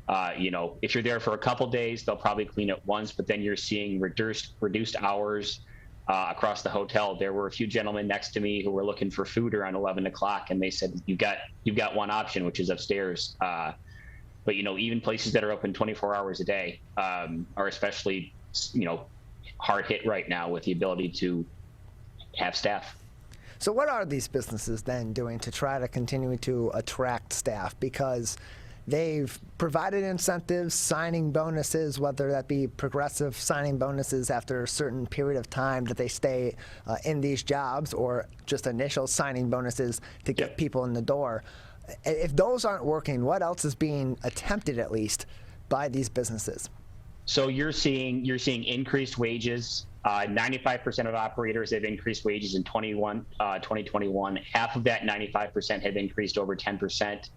if you're there for a couple days, they'll probably clean it once, but then you're seeing reduced hours. Across the hotel. There were a few gentlemen next to me who were looking for food around 11 o'clock, and they said, you've got one option, which is upstairs. But even places that are open 24 hours a day are especially hard hit right now with the ability to have staff. So what are these businesses then doing to try to continue to attract staff? Because they've provided incentives, signing bonuses, whether that be progressive signing bonuses after a certain period of time that they stay in these jobs, or just initial signing bonuses to get people in the door. If those aren't working, what else is being attempted, at least, by these businesses? So you're seeing increased wages. 95% of operators have increased wages in 2021. Half of that 95% have increased over 10%.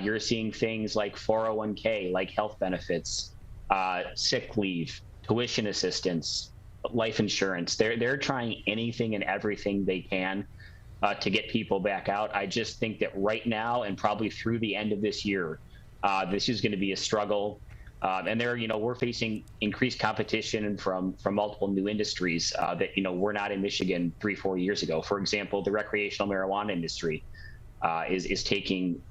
You're seeing things like 401k, like health benefits, sick leave, tuition assistance, life insurance. They're trying anything and everything they can to get people back out. I just think that right now, and probably through the end of this year, this is going to be a struggle. And we're facing increased competition from multiple new industries that were not in Michigan 3-4 years ago. For example, the recreational marijuana industry is taking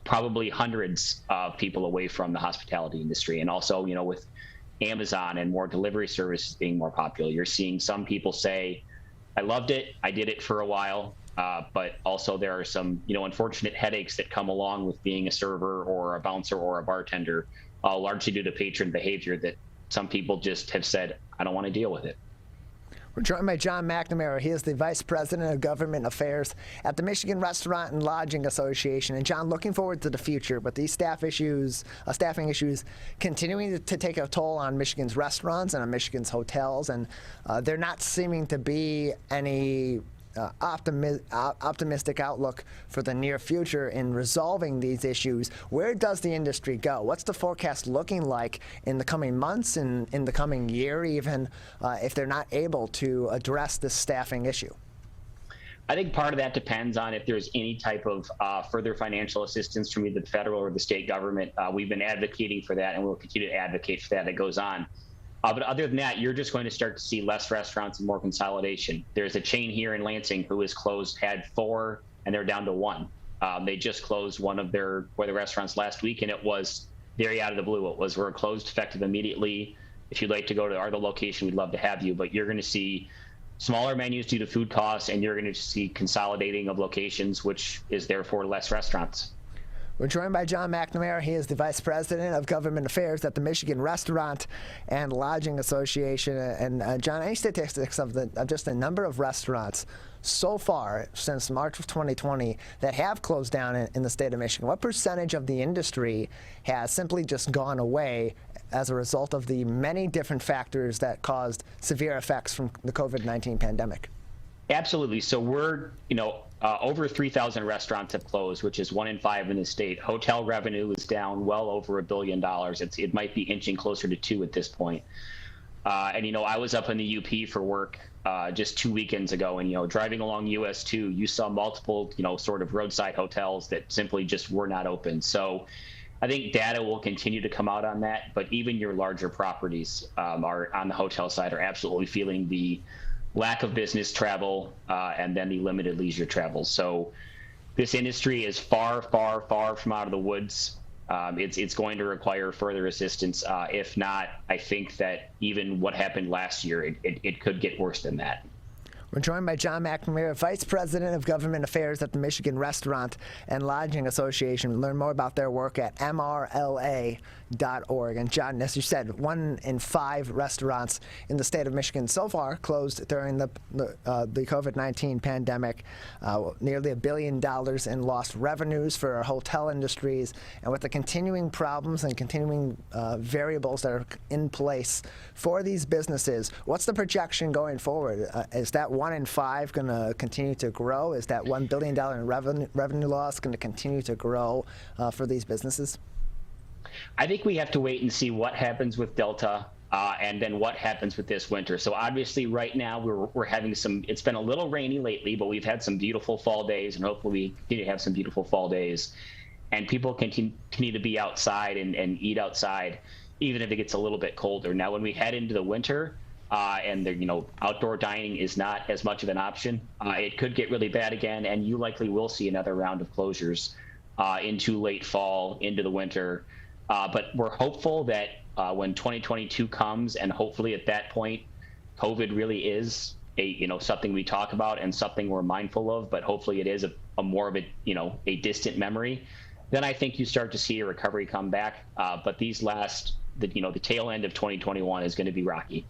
probably hundreds of people away from the hospitality industry. And also, with Amazon and more delivery services being more popular, you're seeing some people say, I loved it, I did it for a while, but also there are some, unfortunate headaches that come along with being a server or a bouncer or a bartender, largely due to patron behavior that some people just have said, I don't want to deal with it. We're joined by John McNamara. He is the Vice President of Government Affairs at the Michigan Restaurant and Lodging Association. And John, looking forward to the future, but these staffing issues continuing to take a toll on Michigan's restaurants and on Michigan's hotels, and they're not seeming to be any optimistic outlook for the near future in resolving these issues. Where does the industry go? What's the forecast looking like in the coming months and in the coming year, even if they're not able to address this staffing issue? I think part of that depends on if there's any type of further financial assistance from either the federal or the state government. We've been advocating for that, and we'll continue to advocate for that. That goes on. But other than that, you're just going to start to see less restaurants and more consolidation. There's a chain here in Lansing who has closed, had 4, and they're down to 1. They just closed one of their restaurants last week, and it was very out of the blue. It was, we're closed effective immediately. If you'd like to go to our other location, we'd love to have you. But you're going to see smaller menus due to food costs, and you're going to see consolidating of locations, which is therefore less restaurants. We're joined by John McNamara. He is the Vice President of Government Affairs at the Michigan Restaurant and Lodging Association. And John, any statistics of just the number of restaurants so far since March of 2020 that have closed down in the state of Michigan? What percentage of the industry has simply just gone away as a result of the many different factors that caused severe effects from the COVID-19 pandemic? Absolutely. So we're, over 3,000 restaurants have closed, which is 1 in 5 in the state. Hotel revenue is down well over $1 billion. It might be inching closer to 2 at this point. And I was up in the UP for work just 2 weekends ago, and driving along US 2, you saw multiple, sort of roadside hotels that simply just were not open. So I think data will continue to come out on that, but even your larger properties are on the hotel side are absolutely feeling the lack of business travel and then the limited leisure travel. So this industry is far, far, far from out of the woods. It's going to require further assistance. If not, I think that even what happened last year, it could get worse than that. We're joined by John McNamara, Vice President of Government Affairs at the Michigan Restaurant and Lodging Association. We'll learn more about their work at mrla.org. And John, as you said, 1 in 5 restaurants in the state of Michigan so far closed during the COVID-19 pandemic. Nearly $1 billion in lost revenues for our hotel industries. And with the continuing problems and continuing variables that are in place for these businesses, what's the projection going forward? Is that 1 in 5 going to continue to grow? Is that $1 billion in revenue loss going to continue to grow for these businesses? I think we have to wait and see what happens with Delta and then what happens with this winter. So obviously right now we're having it's been a little rainy lately, but we've had some beautiful fall days, and hopefully we continue to have some beautiful fall days. And people continue to be outside and eat outside, even if it gets a little bit colder. Now, when we head into the winter, and outdoor dining is not as much of an option, it could get really bad again, and you likely will see another round of closures into late fall, into the winter. But we're hopeful that when 2022 comes, and hopefully at that point, COVID really is something we talk about and something we're mindful of, but hopefully it is a more of a distant memory, then I think you start to see a recovery come back. But the tail end of 2021 is going to be rocky.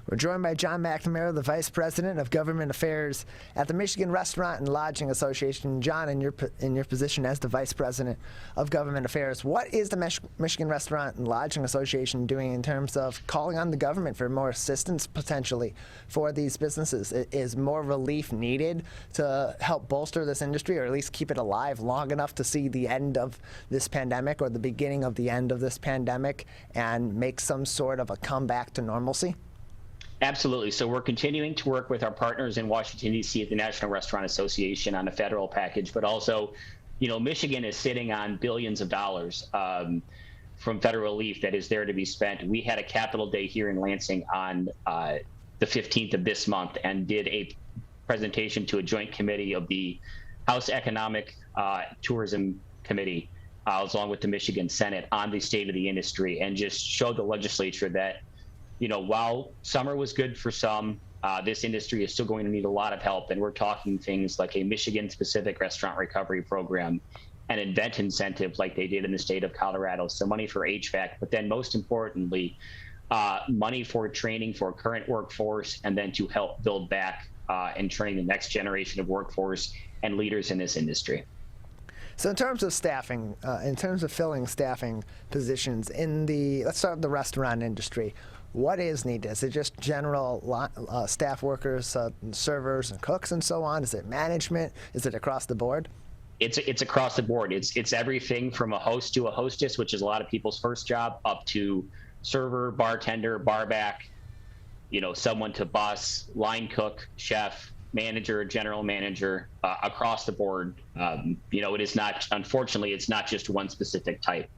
We're joined by John McNamara, the Vice President of Government Affairs at the Michigan Restaurant and Lodging Association. John, in your position as the Vice President of Government Affairs, what is the Michigan Restaurant and Lodging Association doing in terms of calling on the government for more assistance potentially for these businesses? Is more relief needed to help bolster this industry, or at least keep it alive long enough to see the end of this pandemic or the beginning of the end of this pandemic and make some sort of a comeback to normalcy? Absolutely. So we're continuing to work with our partners in Washington, D.C. at the National Restaurant Association on a federal package, but also, Michigan is sitting on billions of dollars from federal relief that is there to be spent. We had a Capitol Day here in Lansing on the 15th of this month and did a presentation to a joint committee of the House Economic Tourism Committee along with the Michigan Senate, on the state of the industry, and just showed the legislature that, while summer was good for some, this industry is still going to need a lot of help. And we're talking things like a Michigan-specific restaurant recovery program, an event incentive like they did in the state of Colorado, so money for HVAC, but then most importantly, money for training for current workforce, and then to help build back and train the next generation of workforce and leaders in this industry. So in terms of staffing, in terms of filling staffing positions let's start with the restaurant industry. What is needed? Is it just general staff workers, servers and cooks and so on? Is it management? Is it across the board? It's across the board. It's everything from a host to a hostess, which is a lot of people's first job, up to server, bartender, barback, someone to boss, line cook, chef, manager, general manager, across the board. It is not, unfortunately, it's not just one specific type,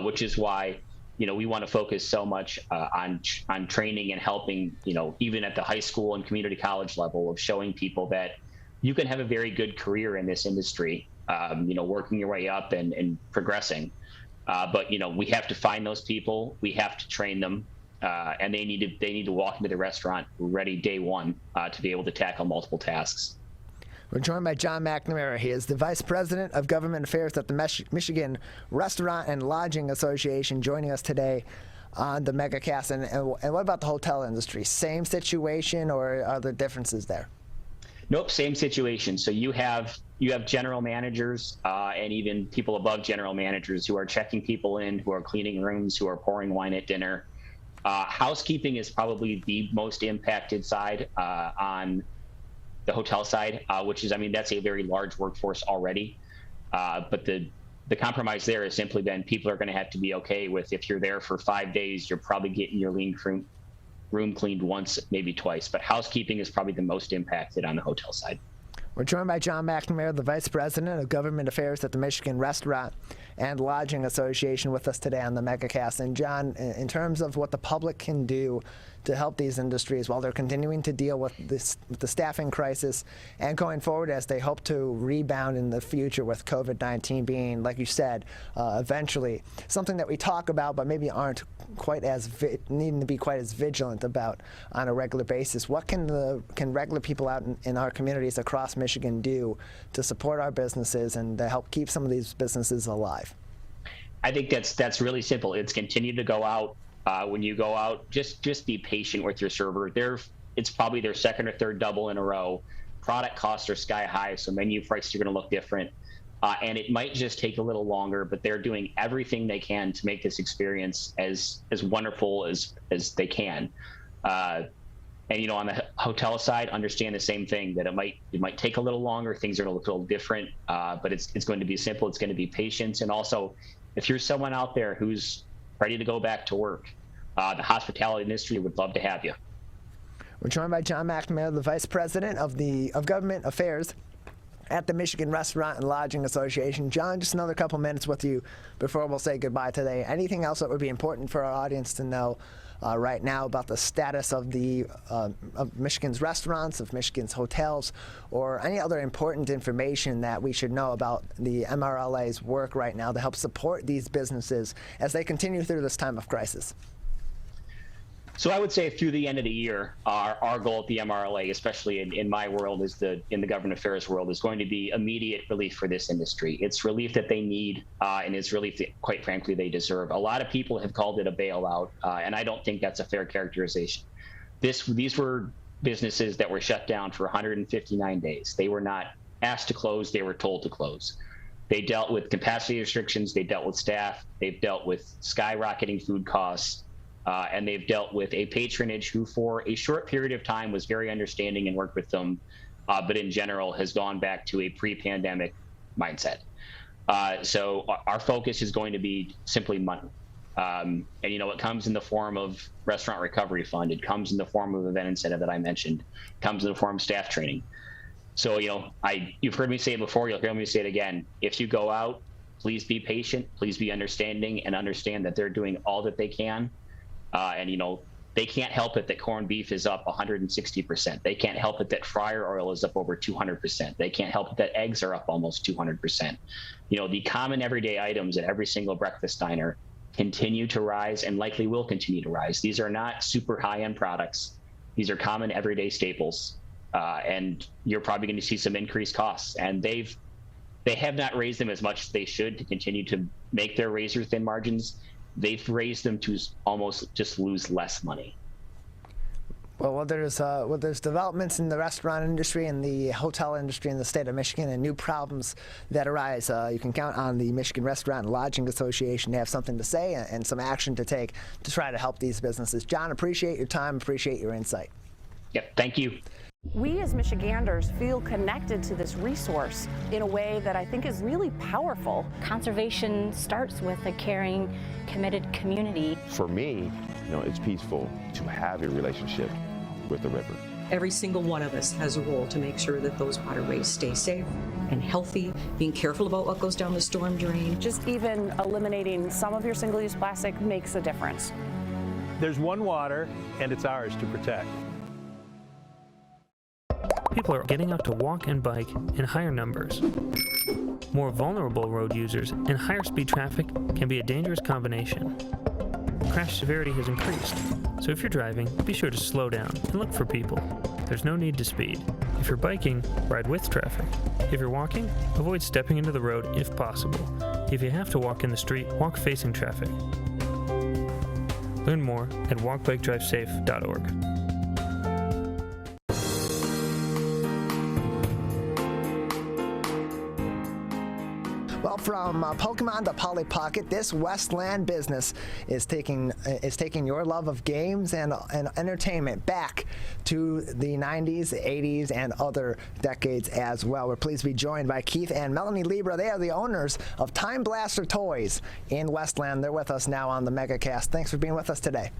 which is why, we want to focus so much on training and helping, even at the high school and community college level, of showing people that you can have a very good career in this industry, working your way up and progressing. But we have to find those people, we have to train them, and they need to walk into the restaurant ready day one to be able to tackle multiple tasks. We're joined by John McNamara. He is the Vice President of Government Affairs at the Michigan Restaurant and Lodging Association, joining us today on the Megacast. And what about the hotel industry? Same situation, or are there differences there? Nope, same situation. So you have general managers and even people above general managers who are checking people in, who are cleaning rooms, who are pouring wine at dinner. Housekeeping is probably the most impacted side on the hotel side, which is, that's a very large workforce already. But the compromise there has simply been people are going to have to be okay with, if you're there for 5 days, you're probably getting your room cleaned once, maybe twice. But housekeeping is probably the most impacted on the hotel side. We're joined by John McNamara, the Vice President of Government Affairs at the Michigan Restaurant and Lodging Association, with us today on the Megacast. And John, in terms of what the public can do to help these industries while they're continuing to deal with the staffing crisis and going forward as they hope to rebound in the future, with COVID-19 being, like you said, eventually something that we talk about but maybe aren't quite as needing to be quite as vigilant about on a regular basis. What can regular people out in our communities across Michigan do to support our businesses and to help keep some of these businesses alive? I think that's really simple. It's continue to go out. When you go out, just be patient with your server. It's probably their second or third double in a row. Product costs are sky high, so menu prices are going to look different. And it might just take a little longer, but they're doing everything they can to make this experience as wonderful as they can. And on the hotel side, understand the same thing, that it might take a little longer. Things are going to look a little different, but it's going to be simple. It's going to be patience. And also, if you're someone out there who's ready to go back to work, the hospitality industry would love to have you. We're joined by John McNamara, the Vice President of Government Affairs at the Michigan Restaurant and Lodging Association. John, just another couple minutes with you before we'll say goodbye today. Anything else that would be important for our audience to know right now about the status of of Michigan's restaurants, of Michigan's hotels, or any other important information that we should know about the MRLA's work right now to help support these businesses as they continue through this time of crisis? So I would say through the end of the year, our goal at the MRLA, especially in my world, in the government affairs world, is going to be immediate relief for this industry. It's relief that they need, and it's relief that, quite frankly, they deserve. A lot of people have called it a bailout, and I don't think that's a fair characterization. These were businesses that were shut down for 159 days. They were not asked to close, they were told to close. They dealt with capacity restrictions, they dealt with staff, they've dealt with skyrocketing food costs, and they've dealt with a patronage who for a short period of time was very understanding and worked with them, but in general has gone back to a pre-pandemic mindset. So our focus is going to be simply money. And it comes in the form of restaurant recovery fund. It comes in the form of event incentive that I mentioned. It comes in the form of staff training. So, you've heard me say it before, you'll hear me say it again. If you go out, please be patient, please be understanding, and understand that they're doing all that they can. And They can't help it that corned beef is up 160%. They can't help it that fryer oil is up over 200%. They can't help it that eggs are up almost 200%. You know, the common everyday items at every single breakfast diner continue to rise and likely will continue to rise. These are not super high-end products. These are common everyday staples. And you're probably going to see some increased costs. And they have not raised them as much as they should to continue to make their razor-thin margins. They've raised them to almost just lose less money. Well, there's developments in the restaurant industry and the hotel industry in the state of Michigan and new problems that arise. You can count on the Michigan Restaurant and Lodging Association to have something to say and some action to take to try to help these businesses. John, appreciate your time, appreciate your insight. Yep, thank you. We as Michiganders feel connected to this resource in a way that I think is really powerful. Conservation starts with a caring, committed community. For me, it's peaceful to have a relationship with the river. Every single one of us has a role to make sure that those waterways stay safe and healthy, being careful about what goes down the storm drain. Just even eliminating some of your single-use plastic makes a difference. There's one water, and it's ours to protect. People are getting out to walk and bike in higher numbers. More vulnerable road users and higher speed traffic can be a dangerous combination. Crash severity has increased, so if you're driving, be sure to slow down and look for people. There's no need to speed. If you're biking, ride with traffic. If you're walking, avoid stepping into the road if possible. If you have to walk in the street, walk facing traffic. Learn more at walkbikedrivesafe.org. Well, from Pokemon to Polly Pocket, this Westland business is taking your love of games and entertainment back to the 90s, 80s, and other decades as well. We're pleased to be joined by Keith and Melanie Libra. They are the owners of Time Blaster Toys in Westland. They're with us now on the Megacast. Thanks for being with us today.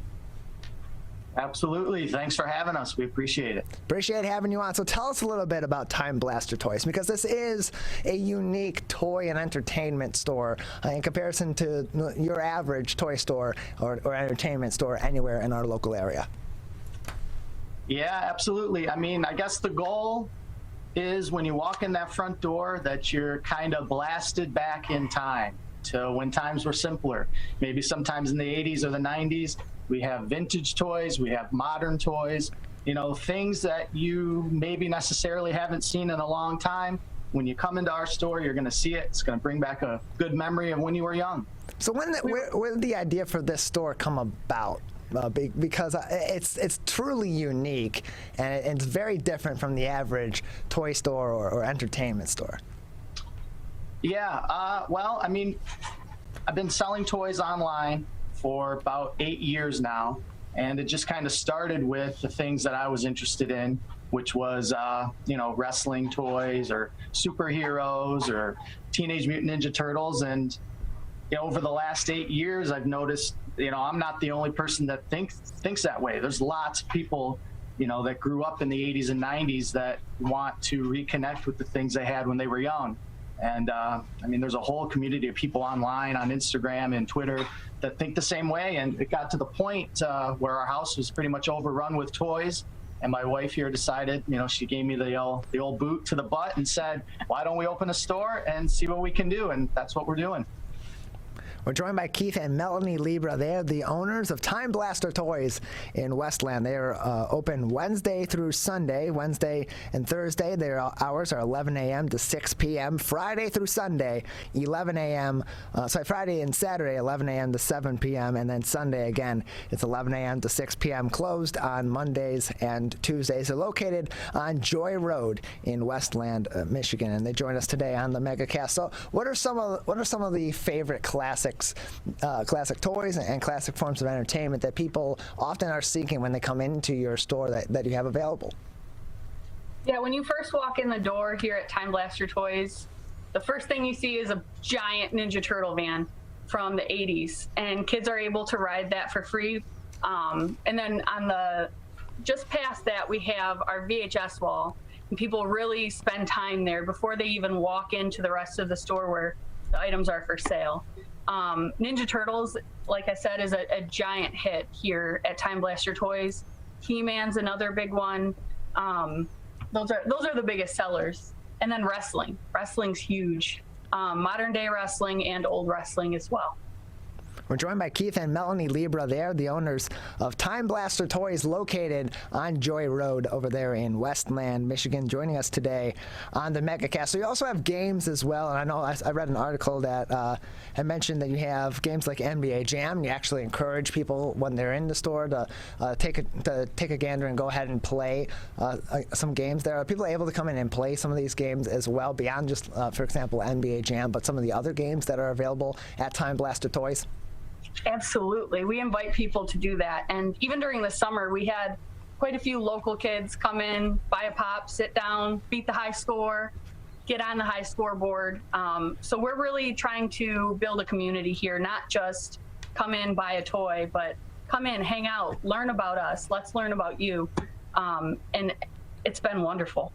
Absolutely. Thanks for having us. We appreciate it. Appreciate having you on. So tell us a little bit about Time Blaster Toys, because this is a unique toy and entertainment store in comparison to your average toy store or entertainment store anywhere in our local area. Yeah, absolutely. I mean, I guess the goal is when you walk in that front door that you're kind of blasted back in time to when times were simpler. Maybe sometimes in the 80s or the 90s. We have vintage toys, we have modern toys, things that you maybe necessarily haven't seen in a long time. When you come into our store, you're going to see it. It's going to bring back a good memory of when you were young. So where did the idea for this store come about? Because it's truly unique and it's very different from the average toy store or entertainment store. Yeah, well, I mean, I've been selling toys online for about 8 years now, and it just kind of started with the things that I was interested in, which was wrestling toys or superheroes or Teenage Mutant Ninja Turtles. And over the last 8 years, I've noticed I'm not the only person that thinks that way. There's lots of people that grew up in the 80s and 90s that want to reconnect with the things they had when they were young. And I mean, there's a whole community of people online on Instagram and Twitter that think the same way. And it got to the point where our house was pretty much overrun with toys. And my wife here decided, she gave me the old boot to the butt and said, why don't we open a store and see what we can do? And that's what we're doing. We're joined by Keith and Melanie Libra. They are the owners of Time Blaster Toys in Westland. They are open Wednesday through Sunday. Wednesday and Thursday, their hours are 11 a.m. to 6 p.m. Friday through Sunday, 11 a.m. Friday and Saturday, 11 a.m. to 7 p.m. And then Sunday, again, it's 11 a.m. to 6 p.m. Closed on Mondays and Tuesdays. They're located on Joy Road in Westland, Michigan. And they join us today on the Megacast. So what are some of the favorite classic toys and classic forms of entertainment that people often are seeking when they come into your store that you have available? Yeah, when you first walk in the door here at Time Blaster Toys, the first thing you see is a giant Ninja Turtle van from the 80s, and kids are able to ride that for free. And then just past that, we have our VHS wall, and people really spend time there before they even walk into the rest of the store where the items are for sale. Ninja Turtles, like I said, is a giant hit here at Time Blaster Toys. He-Man's another big one. Those are the biggest sellers. And then wrestling. Wrestling's huge. Modern day wrestling and old wrestling as well. We're joined by Keith and Melanie Libra. They are the owners of Time Blaster Toys, located on Joy Road over there in Westland, Michigan, joining us today on the Megacast. So you also have games as well, and I know I read an article that had mentioned that you have games like NBA Jam, and you actually encourage people when they're in the store to take a gander and go ahead and play some games there. Are people able to come in and play some of these games as well, beyond just, for example, NBA Jam, but some of the other games that are available at Time Blaster Toys? Absolutely. We invite people to do that. And even during the summer, we had quite a few local kids come in, buy a pop, sit down, beat the high score, get on the high scoreboard. So we're really trying to build a community here, not just come in, buy a toy, but come in, hang out, learn about us. Let's learn about you. And it's been wonderful.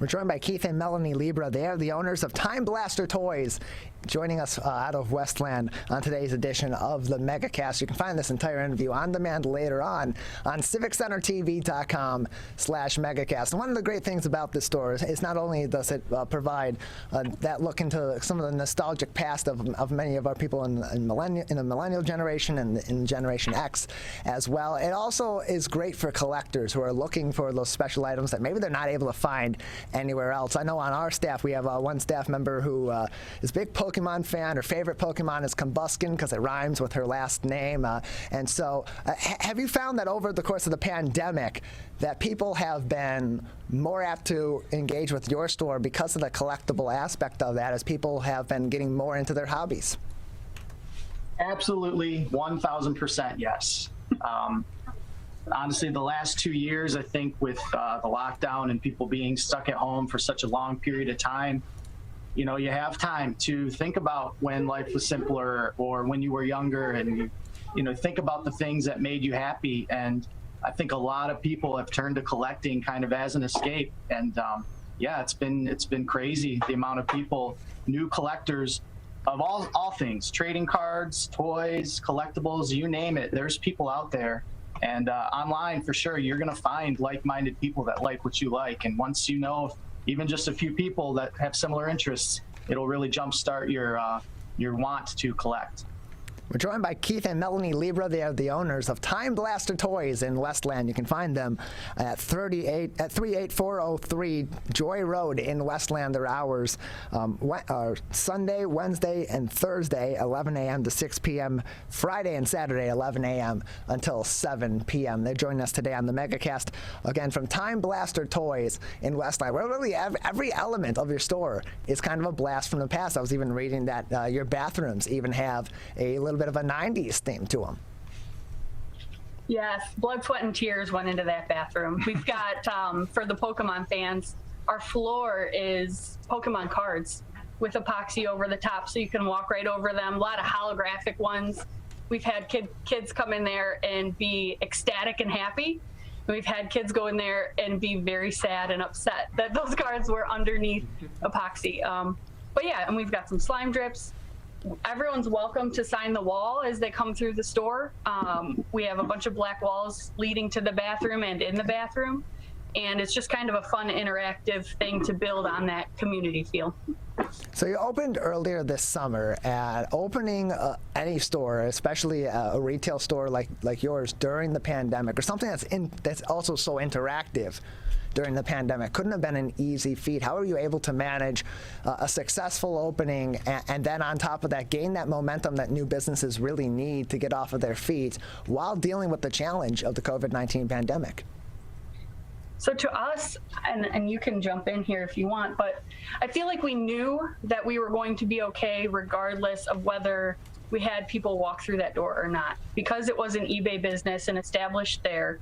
We're joined by Keith and Melanie Libra. They are the owners of Time Blaster Toys, joining us out of Westland on today's edition of the Megacast. You can find this entire interview on demand later on civiccentertv.com/Megacast. And one of the great things about this store is not only does it provide that look into some of the nostalgic past of many of our people in the millennial generation and in Generation X as well, it also is great for collectors who are looking for those special items that maybe they're not able to find anywhere else. I know on our staff we have one staff member who is a big Pokemon fan. Her favorite Pokemon is Combuskin because it rhymes with her last name. And so have you found that over the course of the pandemic that people have been more apt to engage with your store because of the collectible aspect of that, as people have been getting more into their hobbies? Absolutely, 1,000% yes. Honestly, the last 2 years, I think with the lockdown and people being stuck at home for such a long period of time, you know, you have time to think about when life was simpler or when you were younger, and you know, think about the things that made you happy. And I think a lot of people have turned to collecting kind of as an escape. And yeah, it's been crazy, the amount of people, new collectors of all things, trading cards, toys, collectibles, you name it. There's people out there. And online, for sure, you're going to find like-minded people that like what you like. And once you know even just a few people that have similar interests, it'll really jumpstart your want to collect. We're joined by Keith and Melanie Libra. They are the owners of Time Blaster Toys in Westland. You can find them at 38403 Joy Road in Westland. Their hours are Sunday, Wednesday, and Thursday, 11 a.m. to 6 p.m. Friday and Saturday, 11 a.m. until 7 p.m. They're joining us today on the Megacast, again, from Time Blaster Toys in Westland, where really every element of your store is kind of a blast from the past. I was even reading that your bathrooms even have a little bit of a 90s theme to them. Yes, blood, sweat, and tears went into that bathroom. We've got, for the Pokemon fans, our floor is Pokemon cards with epoxy over the top so you can walk right over them. A lot of holographic ones. We've had kids come in there and be ecstatic and happy. We've had kids go in there and be very sad and upset that those cards were underneath epoxy. But yeah, and we've got some slime drips. Everyone's welcome to sign the wall as they come through the store. We have a bunch of black walls leading to the bathroom and in the bathroom. And it's just kind of a fun, interactive thing to build on that community feel. So you opened earlier this summer. Opening any store, especially a retail store like yours during the pandemic, or something that's also so interactive during the pandemic, couldn't have been an easy feat. How are you able to manage a successful opening and then on top of that gain that momentum that new businesses really need to get off of their feet while dealing with the challenge of the COVID-19 pandemic? So to us, and you can jump in here if you want, but I feel like we knew that we were going to be okay regardless of whether we had people walk through that door or not. Because it was an eBay business and established there,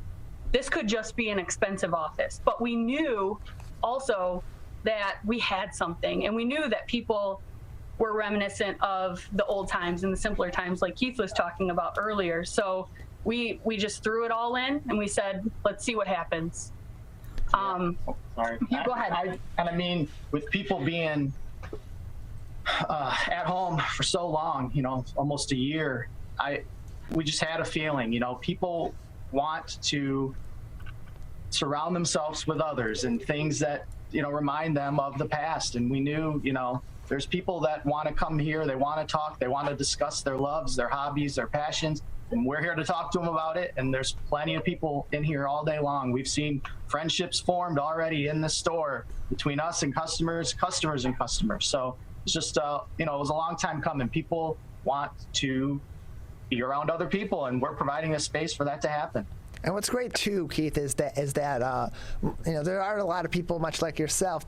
this could just be an expensive office. But we knew also that we had something, and we knew that people were reminiscent of the old times and the simpler times like Keith was talking about earlier. So we just threw it all in and we said, let's see what happens. Sorry. You go ahead. I mean, with people being at home for so long, almost a year, we just had a feeling, people want to surround themselves with others and things that, remind them of the past. And we knew, there's people that want to come here, they want to talk, they want to discuss their loves, their hobbies, their passions, and we're here to talk to them about it. And there's plenty of people in here all day long. We've seen friendships formed already in the store between us and customers and customers. So it's just, it was a long time coming. People want to be around other people, and we're providing a space for that to happen. And what's great too, Keith, is that there are a lot of people, much like yourself,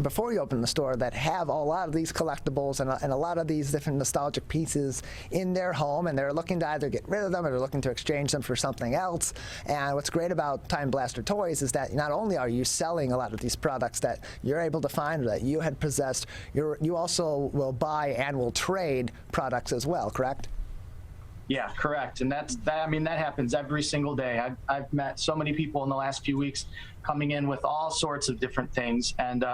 before you open the store, that have a lot of these collectibles and a lot of these different nostalgic pieces in their home, and they're looking to either get rid of them or they're looking to exchange them for something else. And what's great about Time Blaster Toys is that not only are you selling a lot of these products that you're able to find or that you had possessed, you also will buy and will trade products as well, correct? Yeah, correct. And that happens every single day. I've met so many people in the last few weeks coming in with all sorts of different things. And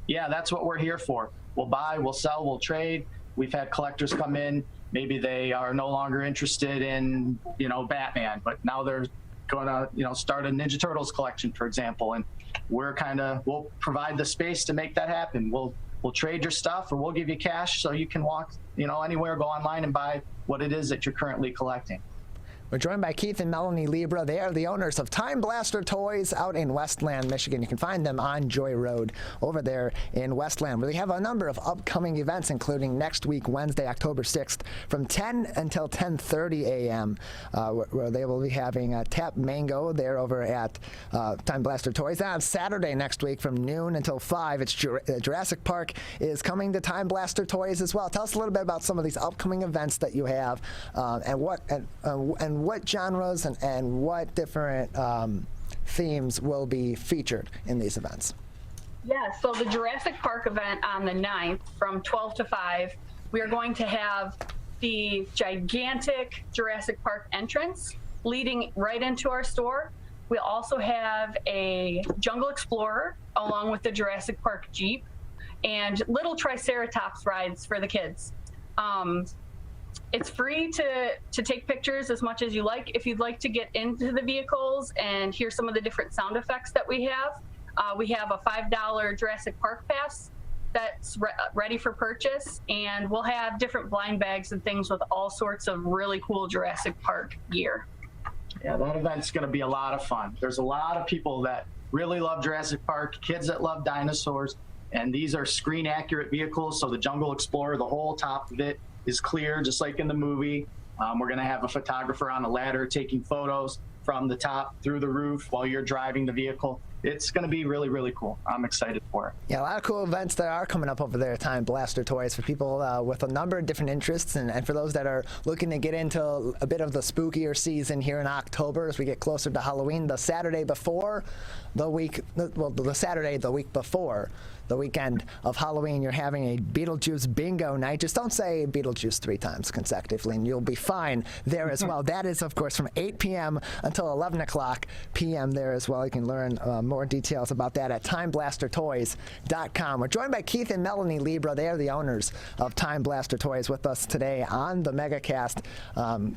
that's what we're here for. We'll buy, we'll sell, we'll trade. We've had collectors come in. Maybe they are no longer interested in, Batman, but now they're going to, start a Ninja Turtles collection, for example. And we'll provide the space to make that happen. We'll trade your stuff, or we'll give you cash so you can walk, anywhere, go online and buy what it is that you're currently collecting. We're joined by Keith and Melanie Libra. They are the owners of Time Blaster Toys out in Westland, Michigan. You can find them on Joy Road over there in Westland, where they have a number of upcoming events, including next week, Wednesday, October 6th, from 10 until 10:30 a.m., where they will be having a Tap Mango there over at Time Blaster Toys. And on Saturday next week, from noon until 5, it's Jurassic Park is coming to Time Blaster Toys as well. Tell us a little bit about some of these upcoming events that you have, and what genres and what different themes will be featured in these events. Yeah, so the Jurassic Park event on the 9th from 12 to 5, we are going to have the gigantic Jurassic Park entrance leading right into our store. We'll also have a Jungle Explorer along with the Jurassic Park Jeep and little Triceratops rides for the kids. It's free to take pictures as much as you like. If you'd like to get into the vehicles and hear some of the different sound effects that we have a $5 Jurassic Park pass that's ready for purchase, and we'll have different blind bags and things with all sorts of really cool Jurassic Park gear. Yeah, that event's going to be a lot of fun. There's a lot of people that really love Jurassic Park, kids that love dinosaurs, and these are screen accurate vehicles. So the Jungle Explorer, the whole top of it is clear, just like in the movie. We're going to have a photographer on a ladder taking photos from the top through the roof while you're driving the vehicle. It's going to be really, really cool. I'm excited for it. Yeah, a lot of cool events that are coming up over there at Time Blaster Toys for people with a number of different interests, and for those that are looking to get into a bit of the spookier season here in October as we get closer to Halloween. The Saturday before the week, the Saturday the week before the weekend of Halloween, you're having a Beetlejuice bingo night. Just don't say Beetlejuice 3 times consecutively, and you'll be fine there as well. That is, of course, from 8 p.m. until 11 o'clock p.m. there as well. You can learn more details about that at timeblastertoys.com. We're joined by Keith and Melanie Libra. They are the owners of Time Blaster Toys with us today on the Megacast.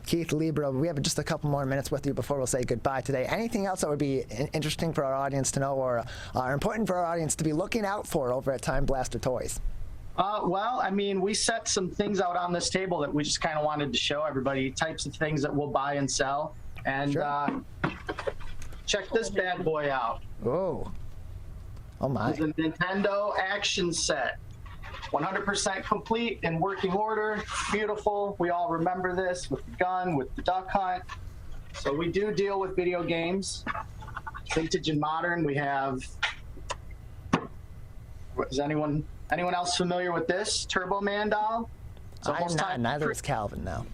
Keith, Libra, we have just a couple more minutes with you before we'll say goodbye today. Anything else that would be interesting for our audience to know or important for our audience to be looking out for over at Time Blaster Toys? We set some things out on this table that we just kind of wanted to show everybody, types of things that we'll buy and sell. And sure. Check this bad boy out. Oh my. It's a Nintendo action set. 100% complete in working order. Beautiful. We all remember this with the gun, with the duck hunt. So we do deal with video games. Vintage and modern. We have... Is anyone else familiar with this Turbo Man doll? I'm not. Neither is Calvin now.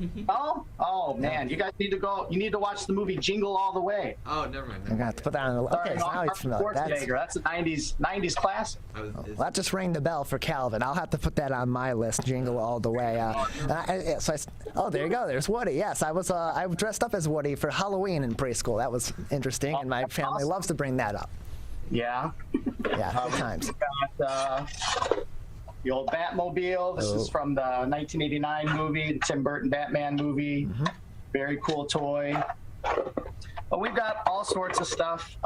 Oh man, you guys need to go. You need to watch the movie Jingle All the Way. Oh, never mind. I'm gonna have to put that on. Okay, so now he's familiar. That's a '90s classic. Well, that just rang the bell for Calvin. I'll have to put that on my list. Jingle All the Way. There you go. There's Woody. Yes, I dressed up as Woody for Halloween in preschool. That was interesting, and my family loves to bring that up. Yeah. Yeah, good times. the old Batmobile. This is from the 1989 movie, the Tim Burton Batman movie. Very cool toy. But we've got all sorts of stuff.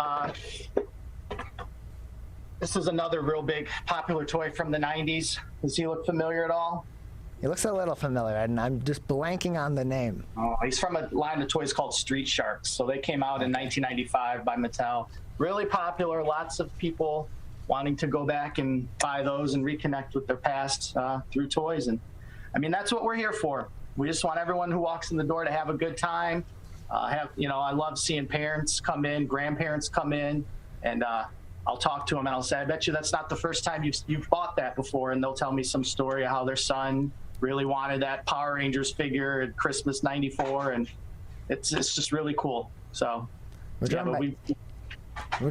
This is another real big popular toy from the 90s. Does he look familiar at all? He looks a little familiar, and I'm just blanking on the name. Oh, he's from a line of toys called Street Sharks. So they came out in 1995 by Mattel. Really popular. Lots of people wanting to go back and buy those and reconnect with their past through toys. And I mean, that's what we're here for. We just want everyone who walks in the door to have a good time. I love seeing parents come in, grandparents come in, and I'll talk to them and I'll say, I bet you that's not the first time you've bought that before. And they'll tell me some story of how their son really wanted that Power Rangers figure at Christmas '94, and it's just really cool. So, we're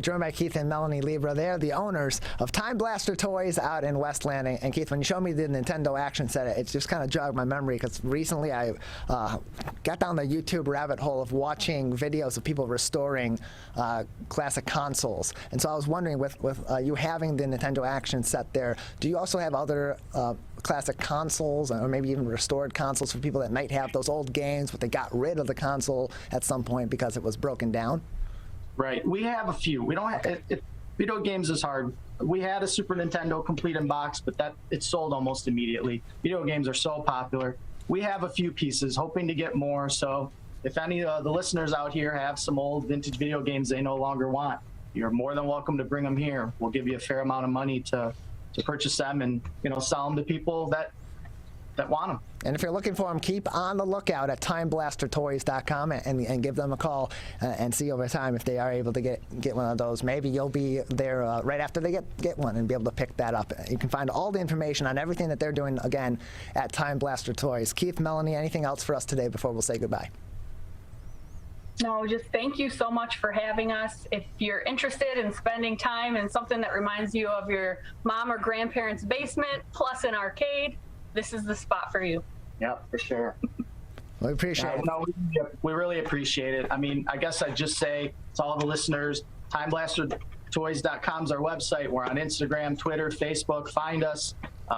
joined by Keith and Melanie Libra. They're the owners of Time Blaster Toys out in Westland. And Keith, when you showed me the Nintendo Action Set, it just kind of jogged my memory because recently I got down the YouTube rabbit hole of watching videos of people restoring classic consoles. And so I was wondering, with you having the Nintendo Action Set there, do you also have other classic consoles or maybe even restored consoles for people that might have those old games, but they got rid of the console at some point because it was broken down? Right. We have a few. We don't have video games is hard. We had a Super Nintendo complete in box, but it sold almost immediately. Video games are so popular. We have a few pieces, hoping to get more. So if any of the listeners out here have some old vintage video games they no longer want, you're more than welcome to bring them here. We'll give you a fair amount of money to purchase them and sell them to people that want them. And if you're looking for them, keep on the lookout at timeblastertoys.com and give them a call and see over time if they are able to get one of those. Maybe you'll be there right after they get one and be able to pick that up. You can find all the information on everything that they're doing, again, at Time Blaster Toys. Keith, Melanie, anything else for us today before we'll say goodbye? No, just thank you so much for having us. If you're interested in spending time in something that reminds you of your mom or grandparents' basement plus an arcade, this is the spot for you. Yep, for sure. We appreciate it. No, we really appreciate it. I mean, I guess I'd just say to all the listeners, timeblastertoys.com is our website. We're on Instagram, Twitter, Facebook. Find us.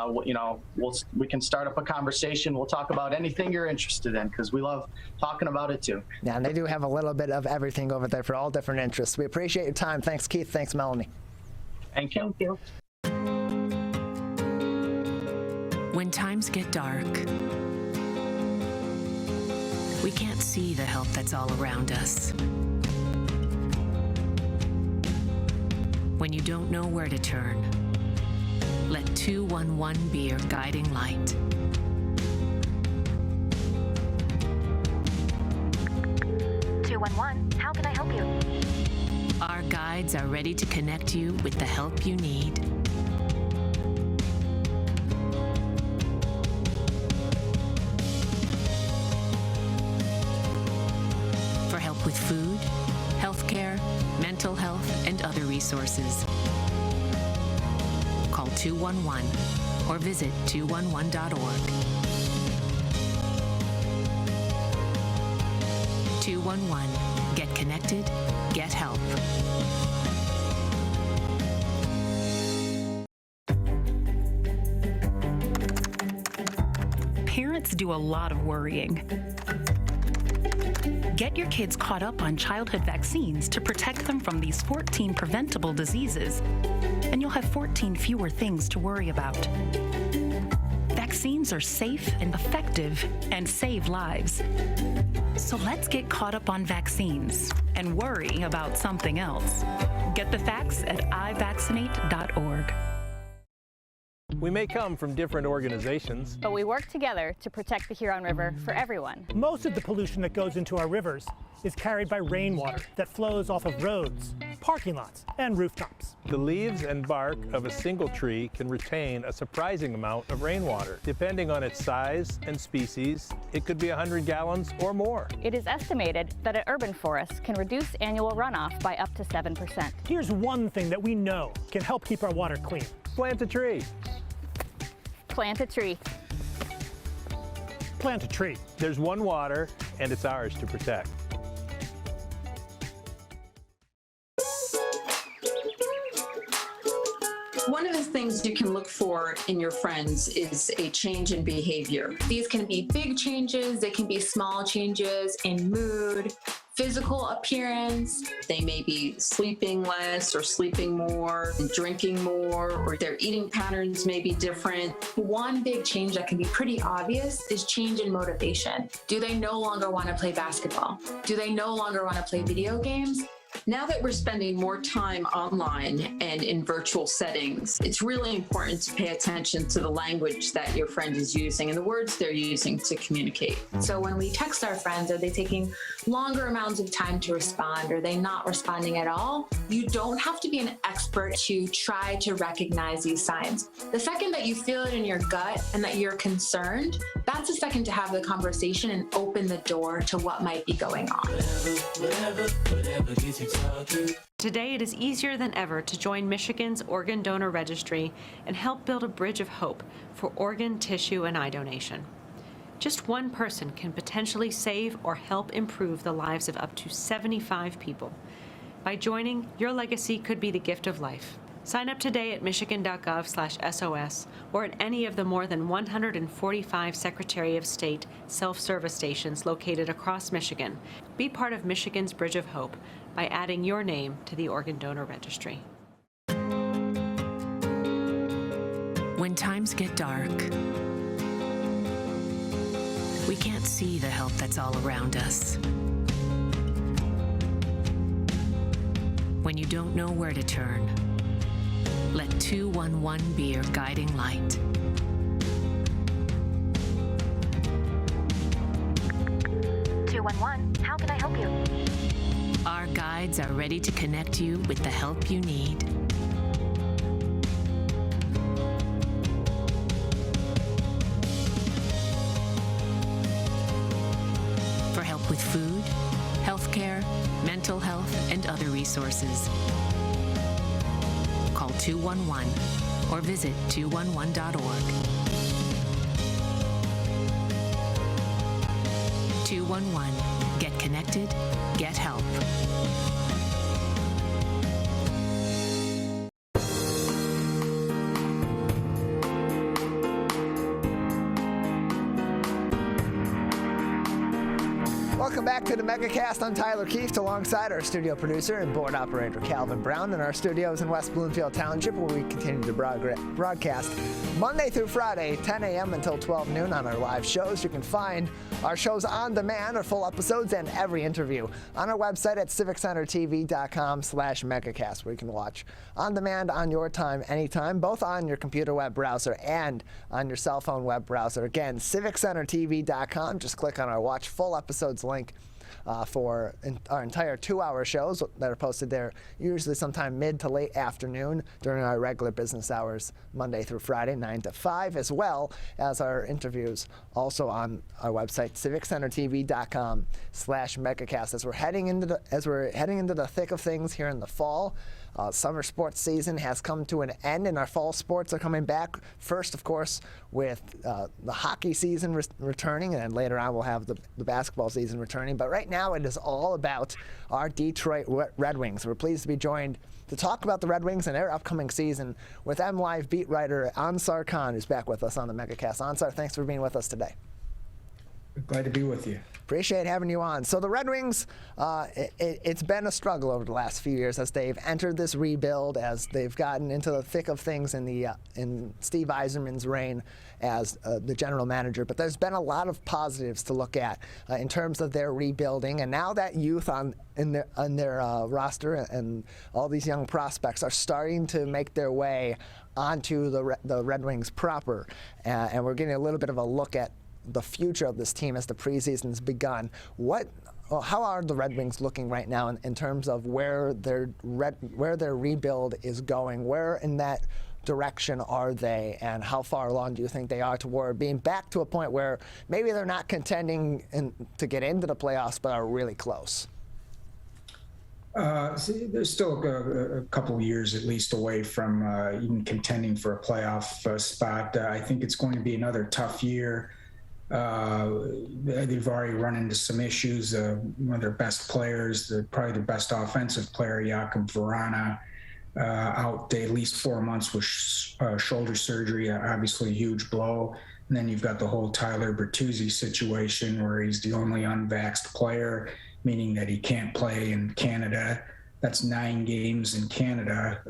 We can start up a conversation. We'll talk about anything you're interested in because we love talking about it too. Yeah, and they do have a little bit of everything over there for all different interests. We appreciate your time. Thanks, Keith. Thanks, Melanie. Thank you. Thank you. When times get dark, we can't see the help that's all around us. When you don't know where to turn, let 211 be your guiding light. How can I help you? Our guides are ready to connect you with the help you need. For help with food, healthcare, mental health, and other resources. Call 211 or visit 211.org. 211. Get connected, get help. Parents do a lot of worrying. Get your kids caught up on childhood vaccines to protect them from these 14 preventable diseases, and you'll have 14 fewer things to worry about. Vaccines are safe and effective and save lives. So let's get caught up on vaccines and worry about something else. Get the facts at ivaccinate.org. We may come from different organizations, but we work together to protect the Huron River for everyone. Most of the pollution that goes into our rivers is carried by rainwater that flows off of roads, parking lots, and rooftops. The leaves and bark of a single tree can retain a surprising amount of rainwater. Depending on its size and species, it could be 100 gallons or more. It is estimated that an urban forest can reduce annual runoff by up to 7%. Here's one thing that we know can help keep our water clean. Plant a tree. Plant a tree. Plant a tree. There's one water, and it's ours to protect. One of the things things you can look for in your friends is a change in behavior. These can be big changes, they can be small changes in mood, physical appearance. They may be sleeping less or sleeping more, drinking more, or their eating patterns may be different. One big change that can be pretty obvious is change in motivation. Do they no longer want to play basketball? Do they no longer want to play video games? Now that we're spending more time online and in virtual settings, it's really important to pay attention to the language that your friend is using and the words they're using to communicate. So when we text our friends, are they taking longer amounts of time to respond? Are they not responding at all? You don't have to be an expert to try to recognize these signs. The second that you feel it in your gut and that you're concerned, that's the second to have the conversation and open the door to what might be going on. Today, it is easier than ever to join Michigan's Organ Donor Registry and help build a bridge of hope for organ, tissue, and eye donation. Just one person can potentially save or help improve the lives of up to 75 people. By joining, your legacy could be the gift of life. Sign up today at michigan.gov/SOS or at any of the more than 145 Secretary of State self-service stations located across Michigan. Be part of Michigan's Bridge of Hope by adding your name to the Organ Donor Registry. When times get dark, we can't see the help that's all around us. When you don't know where to turn, let 211 be your guiding light. How can I help you? Our guides are ready to connect you with the help you need. For help with food, healthcare, mental health, and other resources, call 211 or visit 211.org. 211. Get connected, get help. Welcome back to the Megacast. I'm Tyler Keefe, alongside our studio producer and board operator Calvin Brown in our studios in West Bloomfield Township, where we continue to broadcast Monday through Friday, 10 a.m. until 12 noon on our live shows. You can find our shows on demand, our full episodes, and every interview on our website at civiccentertv.com/Megacast, where you can watch on demand on your time, anytime, both on your computer web browser and on your cell phone web browser. Again, civiccentertv.com. Just click on our Watch Full Episodes link for our entire 2-hour shows that are posted there, usually sometime mid to late afternoon during our regular business hours, Monday through Friday, 9 to 5, as well as our interviews also on our website, civiccentertv.com/Megacast. As we're heading into the thick of things here in the fall. Summer sports season has come to an end, and our fall sports are coming back. First, of course, with the hockey season returning, and then later on we'll have the basketball season returning. But right now it is all about our Detroit Red Wings. We're pleased to be joined to talk about the Red Wings and their upcoming season with MLive beat writer Ansar Khan, who's back with us on the Megacast. Ansar, thanks for being with us today. Glad to be with you. Appreciate having you on. So the Red Wings, it's been a struggle over the last few years as they've entered this rebuild, as they've gotten into the thick of things in Steve Yzerman's reign as the general manager. But there's been a lot of positives to look at in terms of their rebuilding, and now that youth on their roster and all these young prospects are starting to make their way onto the Red Wings proper, and we're getting a little bit of a look at the future of this team as the preseason's begun. How are the Red Wings looking right now in terms of where their rebuild is going? Where in that direction are they, and how far along do you think they are toward being back to a point where maybe they're not contending to get into the playoffs but are really close? There's still a couple of years at least away from even contending for a playoff spot. I think it's going to be another tough year. They've already run into some issues. One of their best players, probably their best offensive player, Jakub Vrana, out at least 4 months with shoulder surgery, obviously a huge blow. And then you've got the whole Tyler Bertuzzi situation where he's the only unvaxxed player, meaning that he can't play in Canada. That's 9 games in Canada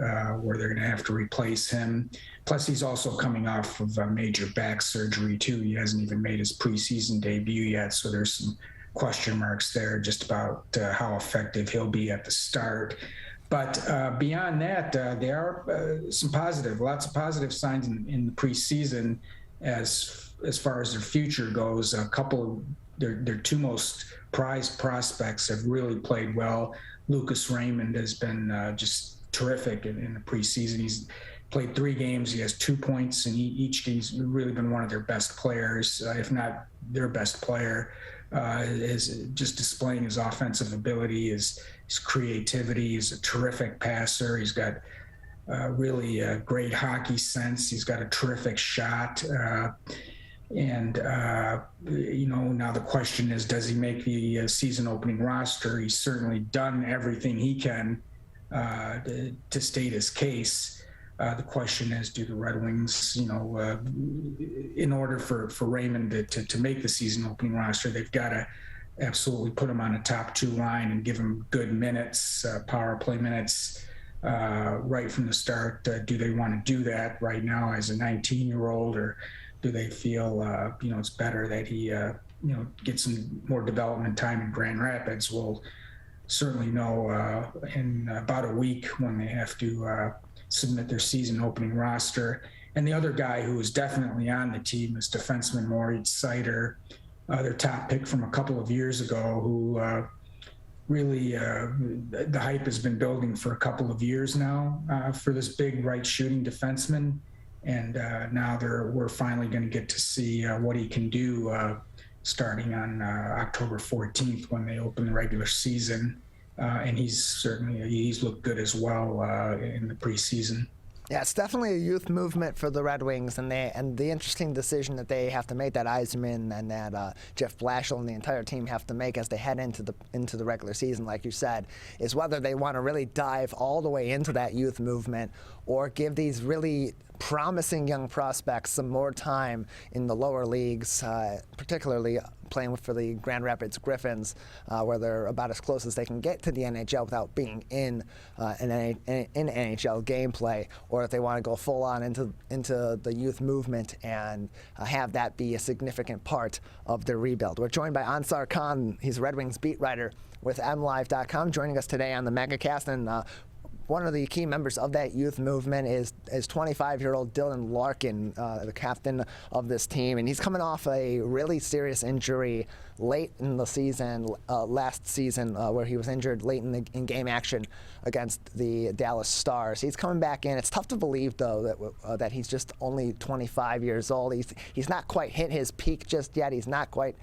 where they're going to have to replace him. Plus, he's also coming off of a major back surgery, too. He hasn't even made his preseason debut yet, so there's some question marks there just about how effective he'll be at the start. But beyond that, there are lots of positive signs in the preseason as far as their future goes. A couple of their 2 most prized prospects have really played well. Lucas Raymond has been just terrific in the preseason. He's played 3 games. He has 2 points in each game. He's really been one of their best players, if not their best player. Is just displaying his offensive ability, his creativity. He's a terrific passer. He's got really great hockey sense. He's got a terrific shot. Now the question is, does he make the season opening roster? He's certainly done everything he can to state his case. The question is, do the Red Wings, in order for Raymond to make the season opening roster, they've got to absolutely put him on a top 2 line and give him good minutes, power play minutes right from the start. Do they want to do that right now as a 19-year-old, or do they feel, it's better that he, gets some more development time in Grand Rapids? We'll certainly know in about a week when they have to submit their season opening roster. And the other guy who is definitely on the team is defenseman Moritz Seider, their top pick from a couple of years ago, who really the hype has been building for a couple of years now for this big right shooting defenseman. And now we're finally going to get to see what he can do starting on October 14th when they open the regular season. And he's looked good as well in the preseason. Yeah, it's definitely a youth movement for the Red Wings, and the interesting decision that they have to make, that Ypsi-Ann and that Jeff Blashill and the entire team have to make as they head into the regular season, like you said, is whether they want to really dive all the way into that youth movement or give these really promising young prospects some more time in the lower leagues, particularly playing for the Grand Rapids Griffins, where they're about as close as they can get to the NHL without being in NHL gameplay, or if they want to go full on into the youth movement and have that be a significant part of their rebuild. We're joined by Ansar Khan. He's a Red Wings beat writer with MLive.com, joining us today on the Megacast. And one of the key members of that youth movement is 25-year-old Dylan Larkin, the captain of this team. And he's coming off a really serious injury late in the season, last season, where he was injured late in game action against the Dallas Stars. He's coming back in. It's tough to believe, though, that he's just only 25 years old. He's not quite hit his peak just yet. He's not quite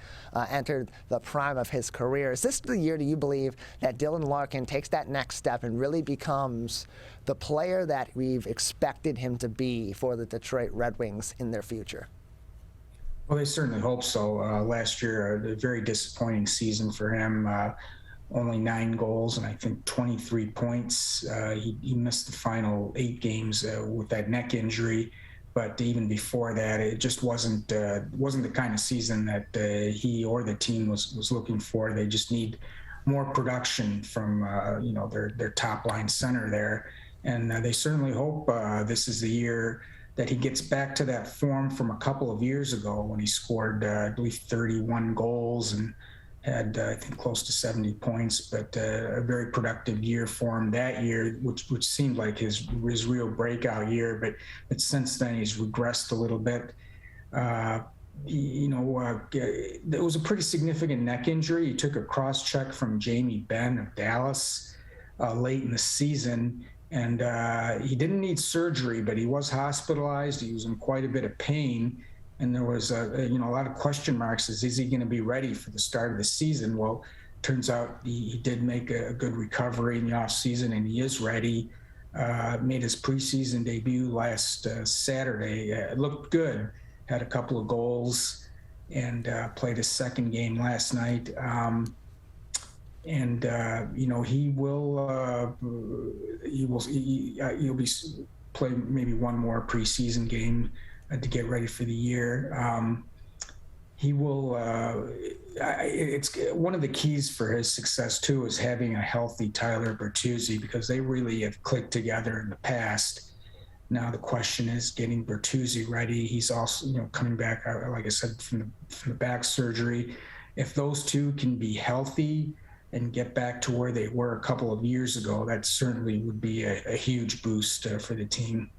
entered the prime of his career. Is this the year, do you believe, that Dylan Larkin takes that next step and really becomes the player that we've expected him to be for the Detroit Red Wings in their future? Well, they certainly hope so. Last year, a very disappointing season for him. Only 9 goals and I think 23 points. He missed the final 8 games with that neck injury. But even before that, it just wasn't the kind of season that he or the team was looking for. They just need more production from their top line center there, and they certainly hope this is the year that he gets back to that form from a couple of years ago when he scored, I believe, 31 goals and had, I think, close to 70 points, but a very productive year for him that year, which seemed like his real breakout year. But since then, he's regressed a little bit. It was a pretty significant neck injury. He took a cross-check from Jamie Benn of Dallas late in the season, and he didn't need surgery, but he was hospitalized. He was in quite a bit of pain, and there was a lot of question marks. Is he going to be ready for the start of the season? Well, turns out he did make a good recovery in the off season, and he is ready. Made his preseason debut last Saturday. It looked good. Had a couple of goals and played his second game last night. And he'll play maybe one more preseason game to get ready for the year. He will. It's one of the keys for his success too is having a healthy Tyler Bertuzzi, because they really have clicked together in the past. Now the question is getting Bertuzzi ready. He's also, coming back, like I said, from the back surgery. If those two can be healthy and get back to where they were a couple of years ago, that certainly would be a huge boost for the team.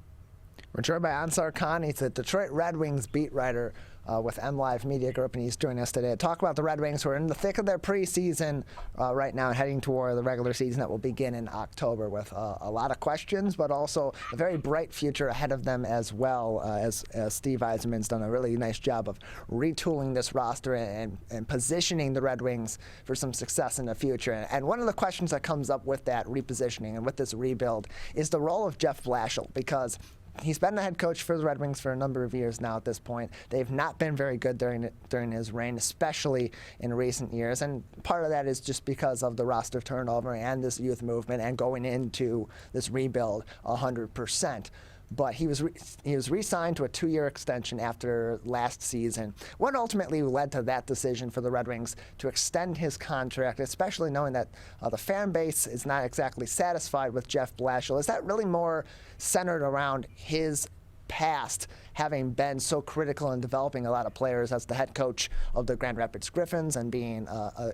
We're joined by Ansar Khan. He's a Detroit Red Wings beat writer with MLive Media Group, and he's joining us today to talk about the Red Wings, who are in the thick of their preseason right now, heading toward the regular season that will begin in October, with a lot of questions, but also a very bright future ahead of them as well, as Steve Yzerman's done a really nice job of retooling this roster and positioning the Red Wings for some success in the future. And one of the questions that comes up with that repositioning and with this rebuild is the role of Jeff Blashill, because he's been the head coach for the Red Wings for a number of years now at this point. They've not been very good during his reign, especially in recent years. And part of that is just because of the roster turnover and this youth movement and going into this rebuild 100%. But he was re-signed to a 2-year extension after last season. What ultimately led to that decision for the Red Wings to extend his contract, especially knowing that the fan base is not exactly satisfied with Jeff Blashill? Is that really more centered around his past, having been so critical in developing a lot of players as the head coach of the Grand Rapids Griffins and being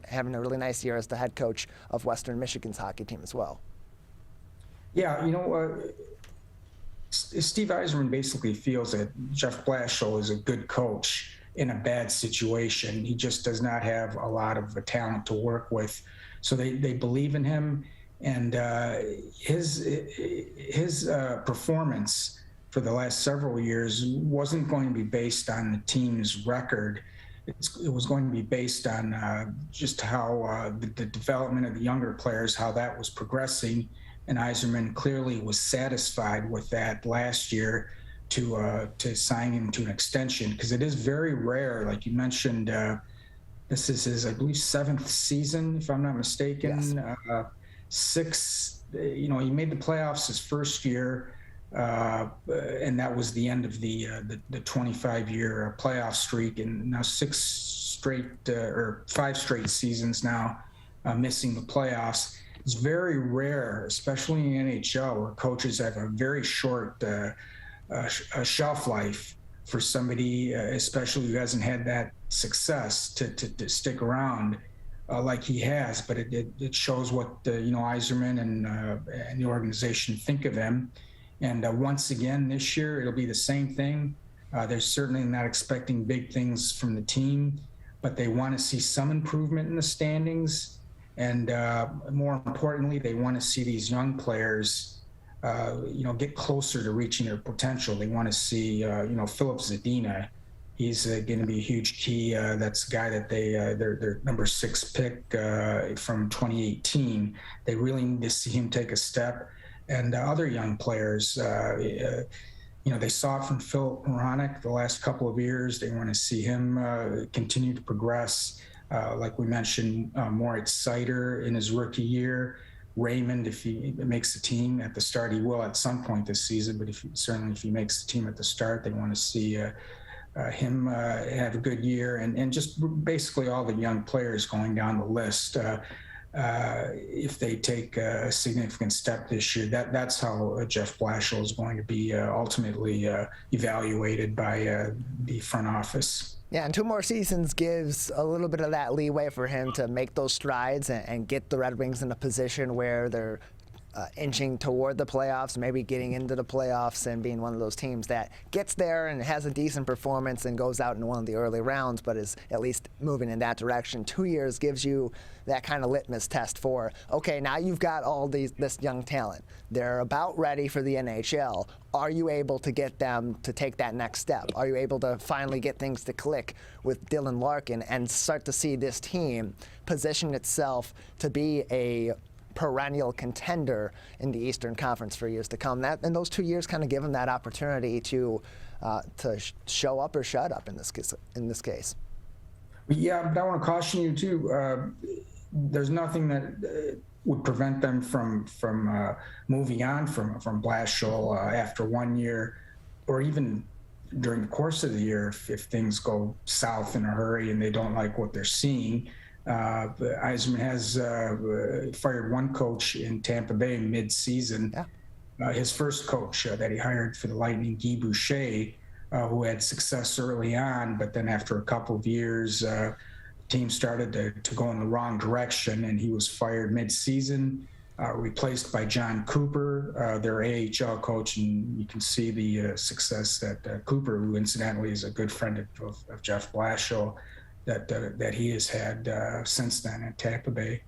having a really nice year as the head coach of Western Michigan's hockey team as well? Yeah, Steve Yzerman basically feels that Jeff Blashill is a good coach in a bad situation. He just does not have a lot of talent to work with. So they believe in him, and his performance for the last several years wasn't going to be based on the team's record. It was going to be based on just how the development of the younger players, how that was progressing. And Yzerman clearly was satisfied with that last year to sign him to an extension, because it is very rare. Like you mentioned, this is his, I believe, 7th season, if I'm not mistaken. Yes. He made the playoffs his first year, and that was the end of the 25-year playoff streak, and now 5 straight seasons now missing the playoffs. It's very rare, especially in NHL, where coaches have a very short shelf life for somebody, especially who hasn't had that success, to stick around like he has. But it shows what Yzerman and the organization think of him. And once again this year, it'll be the same thing. They're certainly not expecting big things from the team, but they want to see some improvement in the standings. And more importantly, they want to see these young players, get closer to reaching their potential. They want to see, Philip Zadina. He's going to be a huge key. That's a guy that their number 6 pick from 2018. They really need to see him take a step. And other young players, they saw it from Philip Moronic the last couple of years. They want to see him continue to progress. Like we mentioned, Moritz Seider in his rookie year. Raymond, if he makes the team at the start, he will at some point this season, but if he makes the team at the start, they want to see him have a good year, and just basically all the young players going down the list. If they take a significant step this year, that's how Jeff Blashill is going to be ultimately evaluated by the front office. Yeah, and 2 more seasons gives a little bit of that leeway for him to make those strides and get the Red Wings in a position where they're inching toward the playoffs, maybe getting into the playoffs and being one of those teams that gets there and has a decent performance and goes out in one of the early rounds, but is at least moving in that direction. 2 years gives you that kind of litmus test for, okay, now you've got all this young talent. They're about ready for the NHL. Are you able to get them to take that next step? Are you able to finally get things to click with Dylan Larkin and start to see this team position itself to be a perennial contender in the Eastern Conference for years to come? And those 2 years kind of give them that opportunity to show up or shut up in this case. Yeah, but I want to caution you too. there's nothing that would prevent them from moving on from Blashill after 1 year, or even during the course of the year if things go south in a hurry and they don't like what they're seeing. Ypsi-Ann has fired one coach in Tampa Bay mid-season. His first coach that he hired for the Lightning, Guy Boucher, who had success early on, but then after a couple of years, the team started to go in the wrong direction, and he was fired mid-season, replaced by John Cooper, their AHL coach, and you can see the success that Cooper, who incidentally is a good friend of Jeff Blashill, that he has had since then at Tampa Bay.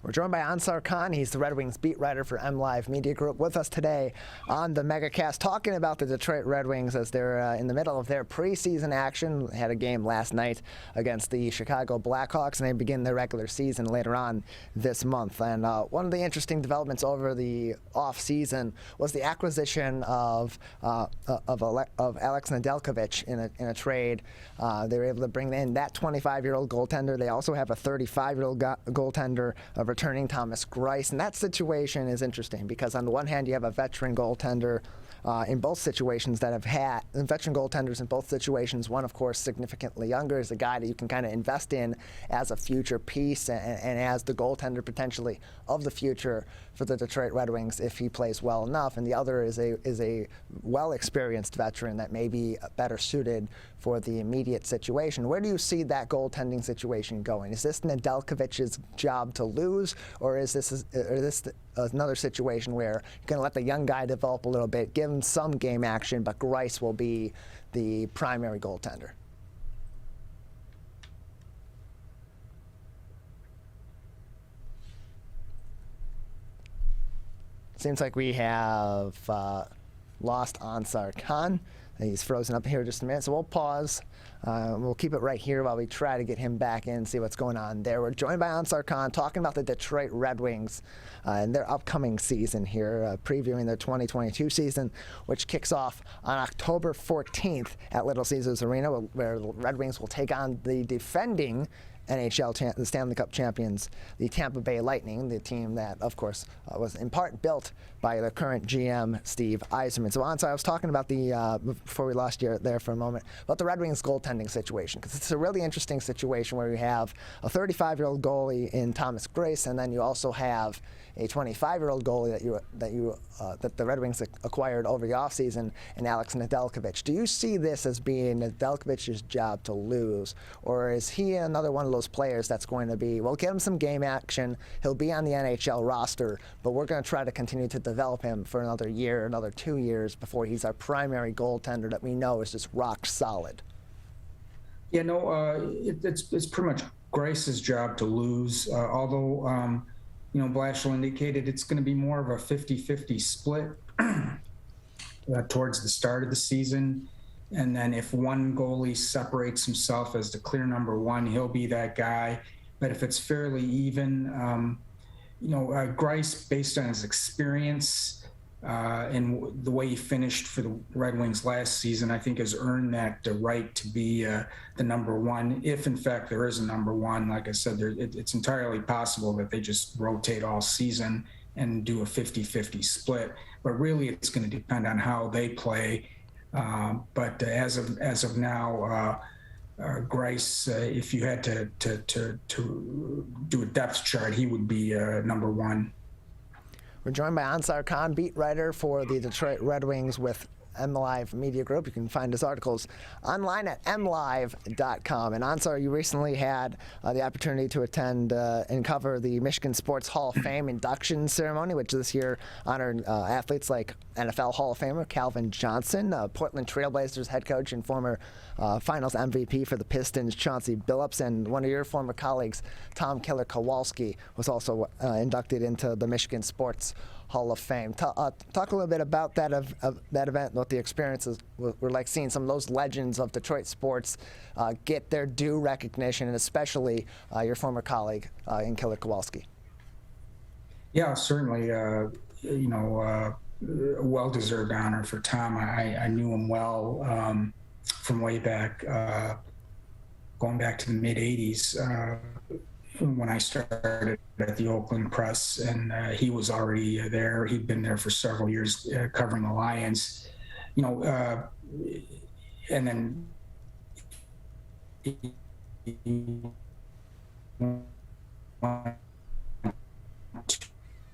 We're joined by Ansar Khan. He's the Red Wings beat writer for MLive Media Group, with us today on the Megacast, talking about the Detroit Red Wings as they're in the middle of their preseason action. They had a game last night against the Chicago Blackhawks, and they begin their regular season later on this month. And one of the interesting developments over the off-season was the acquisition of Alex Nedeljkovic in a trade. They were able to bring in that 25-year-old goaltender. They also have a 35-year-old goaltender, returning Thomas Greiss, and that situation is interesting because on the one hand you have a veteran goaltender in both situations that have had veteran goaltenders in both situations. One, of course, significantly younger, is a guy that you can kind of invest in as a future piece and as the goaltender potentially of the future for the Detroit Red Wings if he plays well enough. And the other is a well-experienced veteran that may be better suited for the immediate situation. Where do you see that goaltending situation going? Is this Nedeljkovic's job to lose, or is this another situation where you're going to let the young guy develop a little bit, give him some game action, but Greiss will be the primary goaltender? Seems like we have lost Ansar Khan. He's frozen up here just a minute, so we'll pause. We'll keep it right here while we try to get him back in and see what's going on there. We're joined by Ansar Khan talking about the Detroit Red Wings and their upcoming season here, previewing their 2022 season, which kicks off on October 14th at Little Caesars Arena, where the Red Wings will take on the defending NHL the Stanley Cup champions, the Tampa Bay Lightning, the team that, of course, was in part built by the current GM, Steve Ypsi-Ann. So, Ansar, I was talking about before we lost you there for a moment, about the Red Wings goaltending situation, because it's a really interesting situation where you have a 35-year-old goalie in Thomas Greiss, and then you also have a 25-year-old goalie that the Red Wings acquired over the offseason, and Alex Nedeljkovic. Do you see this as being Nedeljkovic's job to lose, or is he another one of those players that's going to be, well, get him some game action, he'll be on the NHL roster, but we're going to try to continue to develop him for another year, another 2 years before he's our primary goaltender that we know is just rock solid? Yeah, no, it's pretty much Greiss's job to lose, although Blashill indicated it's going to be more of a 50-50 split towards the start of the season. And then if one goalie separates himself as the clear number one, he'll be that guy. But if it's fairly even, Greiss, based on his experience and the way he finished for the Red Wings last season, I think has earned that right to be the number one. If in fact there is a number one, like I said, it's entirely possible that they just rotate all season and do a 50-50 split. But really, it's going to depend on how they play. But as of now, Greiss, if you had to do a depth chart, he would be number one. We're joined by Ansar Khan, beat writer for the Detroit Red Wings with MLive Media Group. You can find his articles online at mlive.com. And Ansar, you recently had the opportunity to attend and cover the Michigan Sports Hall of Fame induction ceremony, which this year honored athletes like NFL Hall of Famer Calvin Johnson, Portland Trailblazers head coach and former Finals MVP for the Pistons, Chauncey Billups, and one of your former colleagues, Tom Killer Kowalski, was also inducted into the Michigan Sports Hall of Fame. Talk a little bit about that event, what the experiences were like, seeing some of those legends of Detroit sports get their due recognition, and especially your former colleague in Killer Kowalski. Yeah, certainly. A well-deserved honor for Tom. I knew him well from way back, going back to the mid-'80s. when I started at the Oakland Press, and he was already there. He'd been there for several years covering the Lions, and then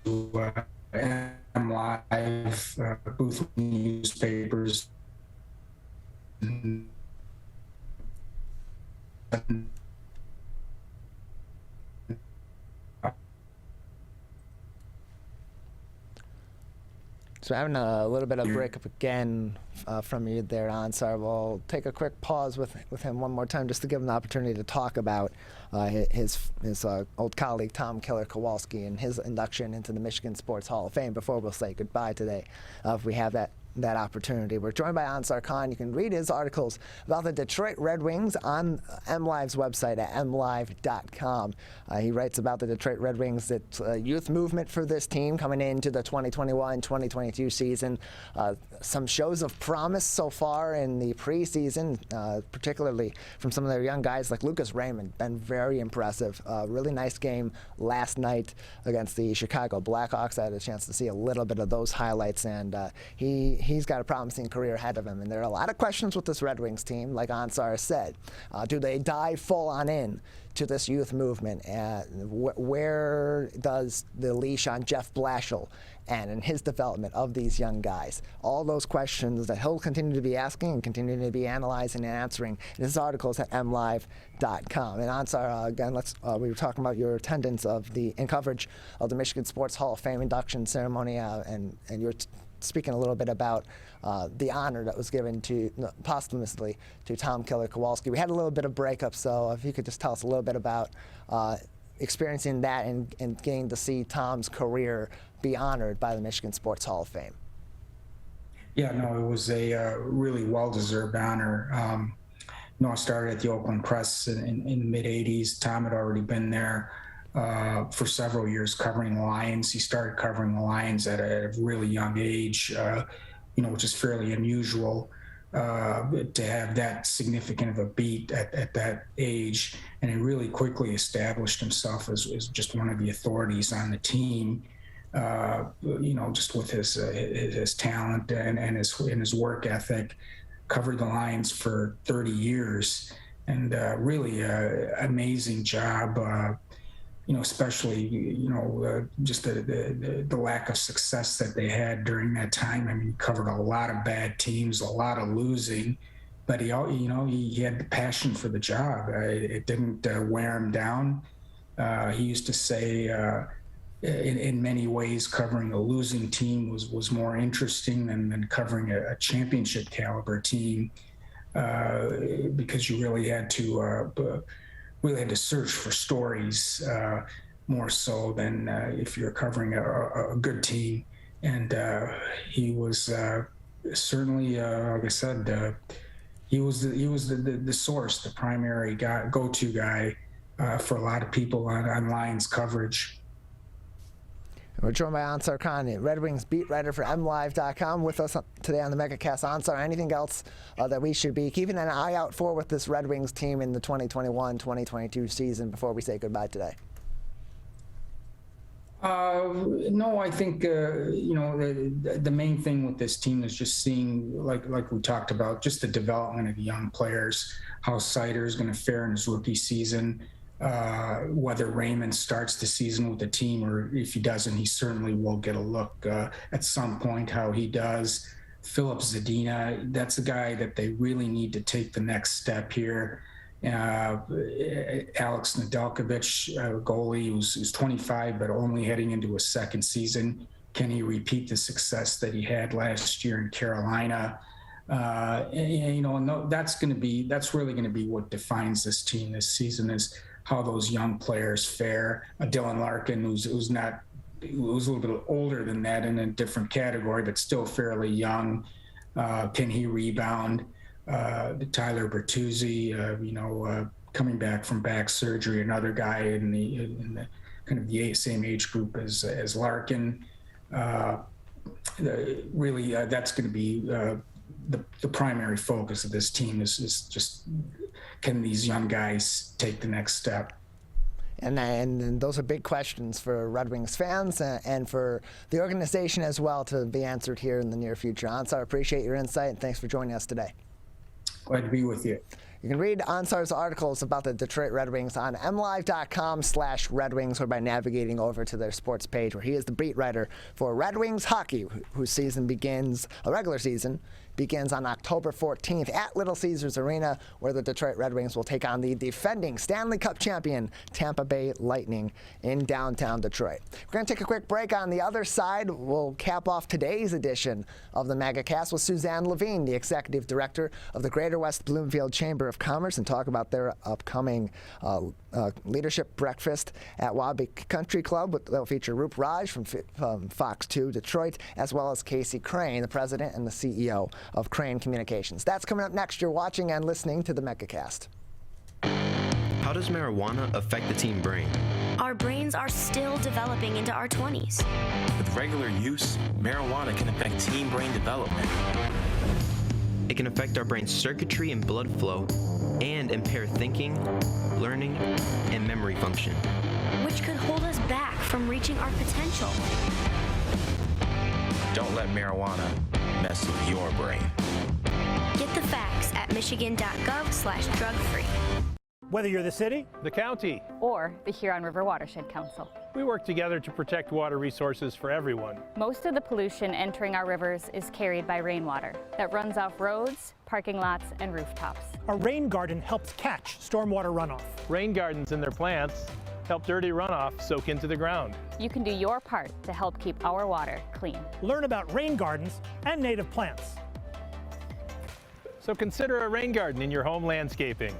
to M Live, Booth newspapers. So having a little bit of breakup again from you there, Ansar. We'll take a quick pause with him one more time just to give him the opportunity to talk about his old colleague Tom Killer Kowalski and his induction into the Michigan Sports Hall of Fame before we'll say goodbye today, if we have that opportunity. We're joined by Ansar Khan. You can read his articles about the Detroit Red Wings on MLive's website at mlive.com. He writes about the Detroit Red Wings, its youth movement for this team coming into the 2021-2022 season. Some shows of promise so far in the preseason, particularly from some of their young guys like Lucas Raymond, been very impressive. Really nice game last night against the Chicago Blackhawks. I had a chance to see a little bit of those highlights, and he's got a promising career ahead of him. And there are a lot of questions with this Red Wings team, like Ansar said. Do they dive full on in to this youth movement? Where does the leash on Jeff Blashill and his development of these young guys? All those questions that he'll continue to be asking and continue to be analyzing and answering in his articles at mlive.com. And Ansar, again, we were talking about your attendance and coverage of the Michigan Sports Hall of Fame induction ceremony, and you're speaking a little bit about the honor that was given posthumously to Tom Killer Kowalski. We had a little bit of breakup, so if you could just tell us a little bit about experiencing that and getting to see Tom's career be honored by the Michigan Sports Hall of Fame. Yeah, no, it was a really well-deserved honor. I started at the Oakland Press in the mid-'80s. Tom had already been there for several years covering the Lions. He started covering the Lions at a really young age, which is fairly unusual to have that significant of a beat at that age. And he really quickly established himself as just one of the authorities on the team, just with his talent and his work ethic. Covered the Lions for 30 years, and really amazing job. Especially, just the lack of success that they had during that time. I mean, he covered a lot of bad teams, a lot of losing, but he had the passion for the job. It didn't wear him down. He used to say, in many ways, covering a losing team was more interesting than covering a championship caliber team, because you really had to search for stories more so than if you're covering a good team. And he was certainly, like I said, he was the source, the primary go-to guy for a lot of people on Lions coverage. We're joined by Ansar Khan, Red Wings beat writer for MLive.com, with us today on the Megacast. Ansar, anything else that we should be keeping an eye out for with this Red Wings team in the 2021-2022 season before we say goodbye today? No, I think the main thing with this team is just seeing, like we talked about, just the development of the young players, how Sider is going to fare in his rookie season. Whether Raymond starts the season with the team, or if he doesn't, he certainly will get a look at some point how he does. Filip Zadina, that's a guy that they really need to take the next step here. Alex Nedeljkovic, goalie, who's 25 but only heading into his second season. Can he repeat the success that he had last year in Carolina? And that's really going to be what defines this team this season, is how those young players fare. Dylan Larkin, who's a little bit older than that in a different category, but still fairly young. Can he rebound? Tyler Bertuzzi, coming back from back surgery, another guy in the kind of the same age group as Larkin. Really, that's going to be the primary focus of this team is just, can these young guys take the next step? And those are big questions for Red Wings fans and for the organization as well to be answered here in the near future. Ansar, appreciate your insight and thanks for joining us today. Glad to be with you. You can read Ansar's articles about the Detroit Red Wings on mlive.com/Red Wings or by navigating over to their sports page where he is the beat writer for Red Wings hockey, whose season begins, a regular season, begins on October 14th at Little Caesars Arena, where the Detroit Red Wings will take on the defending Stanley Cup champion Tampa Bay Lightning in downtown Detroit. We're going to take a quick break. On the other side, we'll cap off today's edition of the Megacast with Suzanne Levine, the executive director of the Greater West Bloomfield Chamber of Commerce, and talk about their upcoming leadership breakfast at Wabi Country Club. That'll feature Roop Raj from Fox 2 Detroit, as well as Casey Crane, the president and the CEO of Crane Communications. That's coming up next. You're watching and listening to the Megacast. How does marijuana affect the teen brain? Our brains are still developing into our 20s. With regular use, marijuana can affect teen brain development. It can affect our brain's circuitry and blood flow and impair thinking, learning, and memory function, which could hold us back from reaching our potential. Don't let marijuana mess with your brain. Get the facts at michigan.gov/drug-free. Whether you're the city, the county, or the Huron River Watershed Council, we work together to protect water resources for everyone. Most of the pollution entering our rivers is carried by rainwater that runs off roads, parking lots, and rooftops. A rain garden helps catch stormwater runoff. Rain gardens and their plants help dirty runoff soak into the ground. You can do your part to help keep our water clean. Learn about rain gardens and native plants. So consider a rain garden in your home landscaping.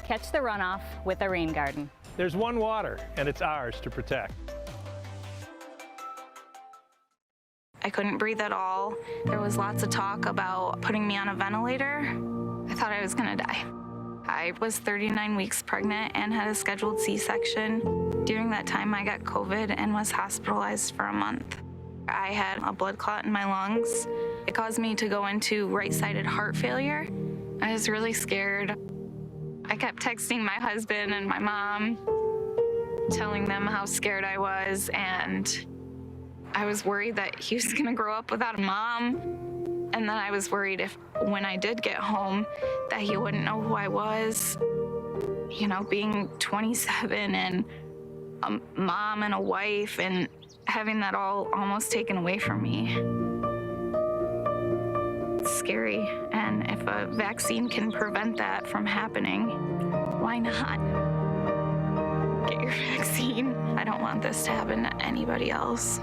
Catch the runoff with a rain garden. There's one water, and it's ours to protect. I couldn't breathe at all. There was lots of talk about putting me on a ventilator. I thought I was gonna die. I was 39 weeks pregnant and had a scheduled C-section. During that time, I got COVID and was hospitalized for a month. I had a blood clot in my lungs. It caused me to go into right-sided heart failure. I was really scared. I kept texting my husband and my mom, telling them how scared I was, and I was worried that he was gonna grow up without a mom. And then I was worried if, when I did get home, that he wouldn't know who I was. You know, being 27 and a mom and a wife and having that all almost taken away from me. It's scary, and if a vaccine can prevent that from happening, why not? Get your vaccine. I don't want this to happen to anybody else.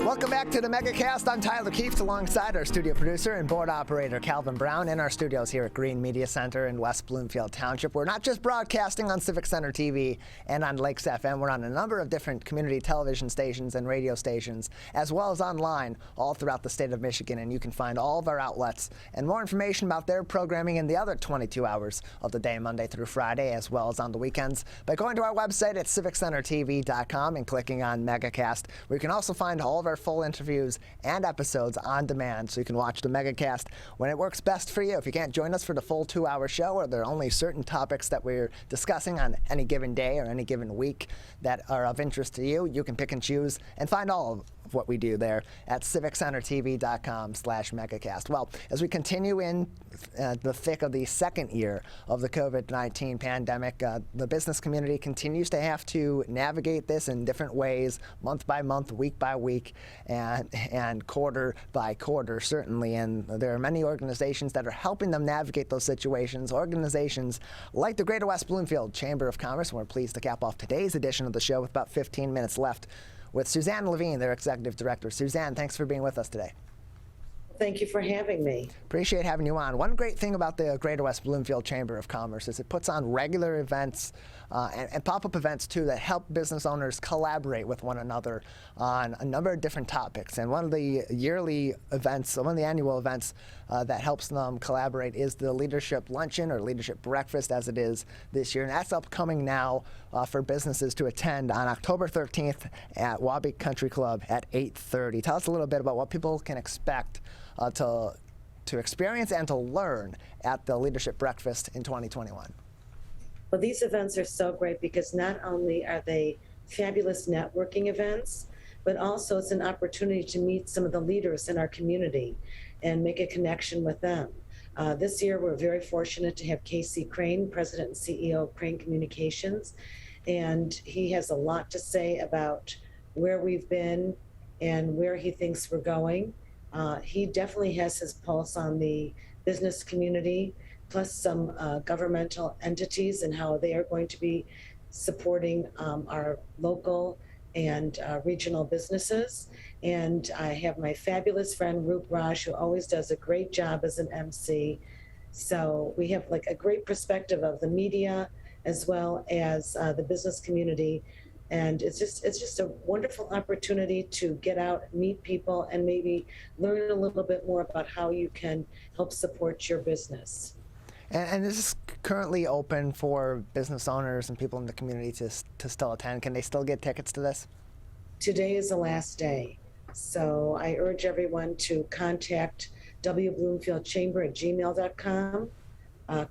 Welcome back to the Megacast. I'm Tyler Keefe, alongside our studio producer and board operator Calvin Brown in our studios here at Green Media Center in West Bloomfield Township. We're not just broadcasting on Civic Center TV and on Lakes FM. We're on a number of different community television stations and radio stations, as well as online all throughout the state of Michigan. And you can find all of our outlets and more information about their programming in the other 22 hours of the day, Monday through Friday, as well as on the weekends, by going to our website at civiccentertv.com and clicking on Megacast, where you can also find all of our full interviews and episodes on demand, so you can watch the Megacast when it works best for you. If you can't join us for the full 2-hour show, or there are only certain topics that we're discussing on any given day or any given week that are of interest to you, you can pick and choose and find all of what we do there at civiccentertv.com/Megacast. Well, as we continue in the thick of the second year of the COVID-19 pandemic, the business community continues to have to navigate this in different ways, month by month, week by week, and quarter by quarter, certainly. And there are many organizations that are helping them navigate those situations, organizations like the Greater West Bloomfield Chamber of Commerce. We're pleased to cap off today's edition of the show with about 15 minutes left with Suzanne Levine, their executive director. Suzanne, thanks for being with us today. Thank you for having me. Appreciate having you on. One great thing about the Greater West Bloomfield Chamber of Commerce is it puts on regular events and pop-up events too that help business owners collaborate with one another on a number of different topics. And one of the yearly events, one of the annual events that helps them collaborate is the Leadership Luncheon, or Leadership Breakfast as it is this year. And that's upcoming now for businesses to attend on October 13th at Wabi Country Club at 8:30. Tell us a little bit about what people can expect to to experience and to learn at the Leadership Breakfast in 2021? Well, these events are so great because not only are they fabulous networking events, but also it's an opportunity to meet some of the leaders in our community and make a connection with them. This year, we're very fortunate to have Casey Crane, President and CEO of Crane Communications, and he has a lot to say about where we've been and where he thinks we're going. He definitely has his pulse on the business community, plus some governmental entities and how they are going to be supporting our local and regional businesses. And I have my fabulous friend Roop Raj, who always does a great job as an MC. So we have like a great perspective of the media as well as the business community. And it's just a wonderful opportunity to get out, meet people, and maybe learn a little bit more about how you can help support your business. And this is currently open for business owners and people in the community to still attend. Can they still get tickets to this? Today is the last day. So I urge everyone to contact wbloomfieldchamber@gmail.com.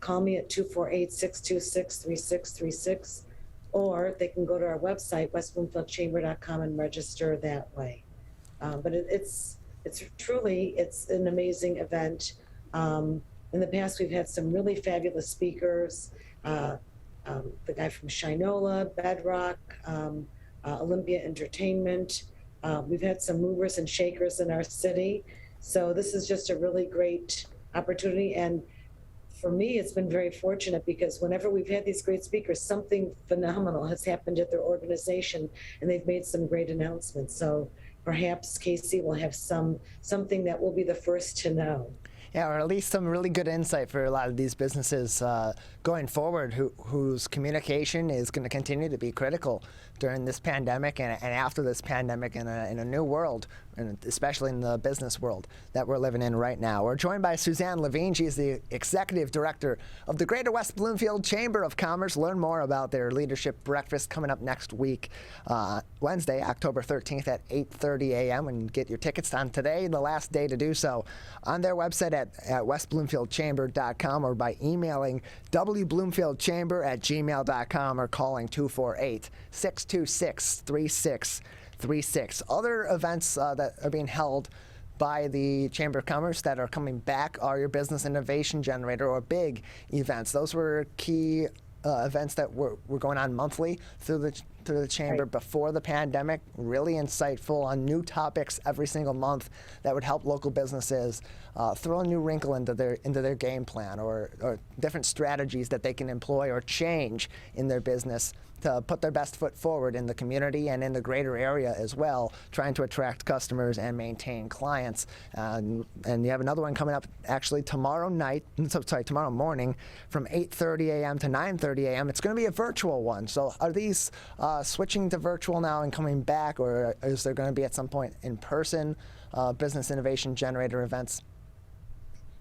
Call me at 248-626-3636, or they can go to our website, westbloomfieldchamber.com, and register that way. But it's truly an amazing event. In the past, we've had some really fabulous speakers. The guy from Shinola, Bedrock, Olympia Entertainment. We've had some movers and shakers in our city. So this is just a really great opportunity. And for me, it's been very fortunate because whenever we've had these great speakers, something phenomenal has happened at their organization, and they've made some great announcements. So perhaps Casey will have something that we'll be the first to know. Yeah, or at least some really good insight for a lot of these businesses going forward whose communication is going to continue to be critical during this pandemic and after this pandemic in a new world, and especially in the business world that we're living in right now. We're joined by Suzanne Levine. She's the Executive Director of the Greater West Bloomfield Chamber of Commerce. Learn more about their leadership breakfast coming up next week, Wednesday, October 13th at 8:30 a.m. and get your tickets on today, the last day to do so, on their website at westbloomfieldchamber.com or by emailing wbloomfieldchamber@gmail.com or calling 248-626-3636. Other events that are being held by the Chamber of Commerce that are coming back are your Business Innovation Generator, or big events. Those were key events that were going on monthly through the Chamber before the pandemic, really insightful on new topics every single month that would help local businesses throw a new wrinkle into their game plan, or different strategies that they can employ or change in their business to put their best foot forward in the community and in the greater area as well, trying to attract customers and maintain clients. And you have another one coming up actually tomorrow morning from 8:30 a.m. to 9:30 a.m. It's going to be a virtual one. So are these switching to virtual now and coming back, or is there going to be at some point in-person Business Innovation Generator events?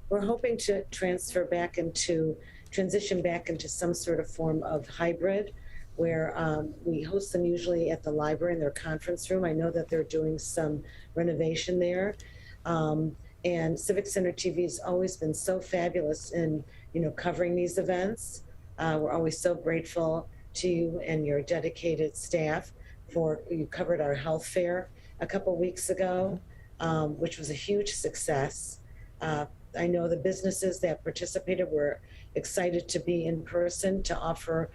We're hoping to transition back into some sort of form of hybrid, where we host them usually at the library in their conference room. I know that they're doing some renovation there. And Civic Center TV has always been so fabulous in, covering these events. We're always so grateful to you and your dedicated staff you covered our health fair a couple weeks ago, which was a huge success. I know the businesses that participated were excited to be in person to offer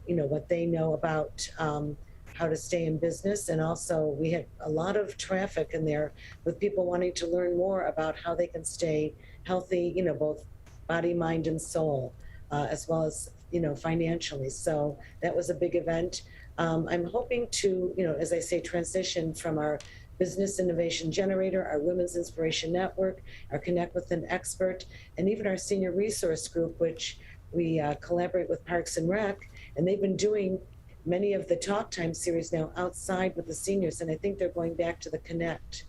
what they know about how to stay in business. And also we had a lot of traffic in there with people wanting to learn more about how they can stay healthy, both body, mind, and soul, as well as, financially. So that was a big event. I'm hoping to, as I say, transition from our Business Innovation Generator, our Women's Inspiration Network, our Connect with an Expert, and even our Senior Resource Group, which we collaborate with Parks and Rec. And they've been doing many of the Talk Time series now outside with the seniors. And I think they're going back to the Connect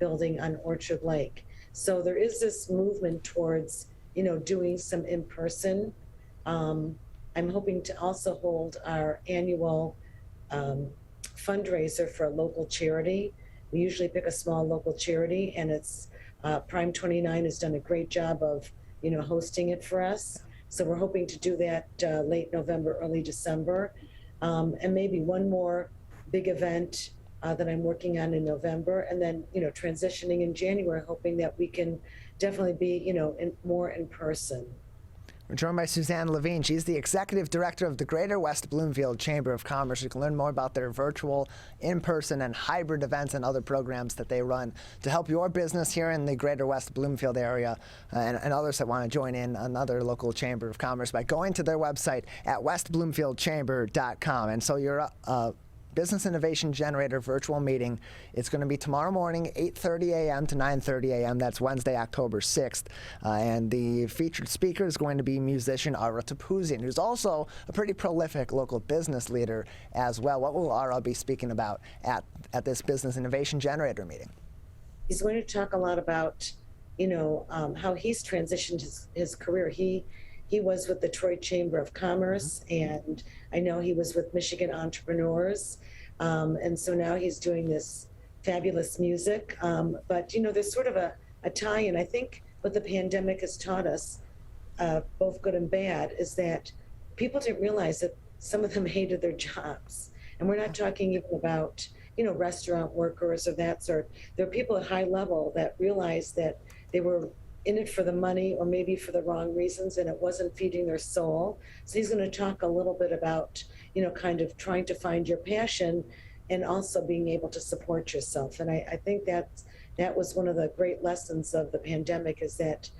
building on Orchard Lake. So there is this movement towards, doing some in-person. I'm hoping to also hold our annual fundraiser for a local charity. We usually pick a small local charity, and it's Prime 29 has done a great job of, hosting it for us. So we're hoping to do that late November, early December. And maybe one more big event that I'm working on in November, and then, transitioning in January, hoping that we can definitely be, more in person. We're joined by Suzanne Levine. She's the Executive Director of the Greater West Bloomfield Chamber of Commerce. You can learn more about their virtual, in-person, and hybrid events and other programs that they run to help your business here in the Greater West Bloomfield area and others that want to join in another local Chamber of Commerce by going to their website at westbloomfieldchamber.com. And so you're Business Innovation Generator virtual meeting. It's going to be tomorrow morning, 8:30 a.m. to 9:30 a.m. That's Wednesday, October 6th. And the featured speaker is going to be musician Ara Tapuzian, who's also a pretty prolific local business leader as well. What will Ara be speaking about at this Business Innovation Generator meeting? He's going to talk a lot about, how he's transitioned his career. He was with the Troy Chamber of Commerce, and I know he was with Michigan Entrepreneurs. And so now he's doing this fabulous music. But, there's sort of a tie-in. I think what the pandemic has taught us, both good and bad, is that people didn't realize that some of them hated their jobs. And we're not talking even about, restaurant workers or that sort. There are people at high level that realized that they were in it for the money or maybe for the wrong reasons, and it wasn't feeding their soul. So he's going to talk a little bit about, kind of trying to find your passion and also being able to support yourself. And I think that was one of the great lessons of the pandemic, is that,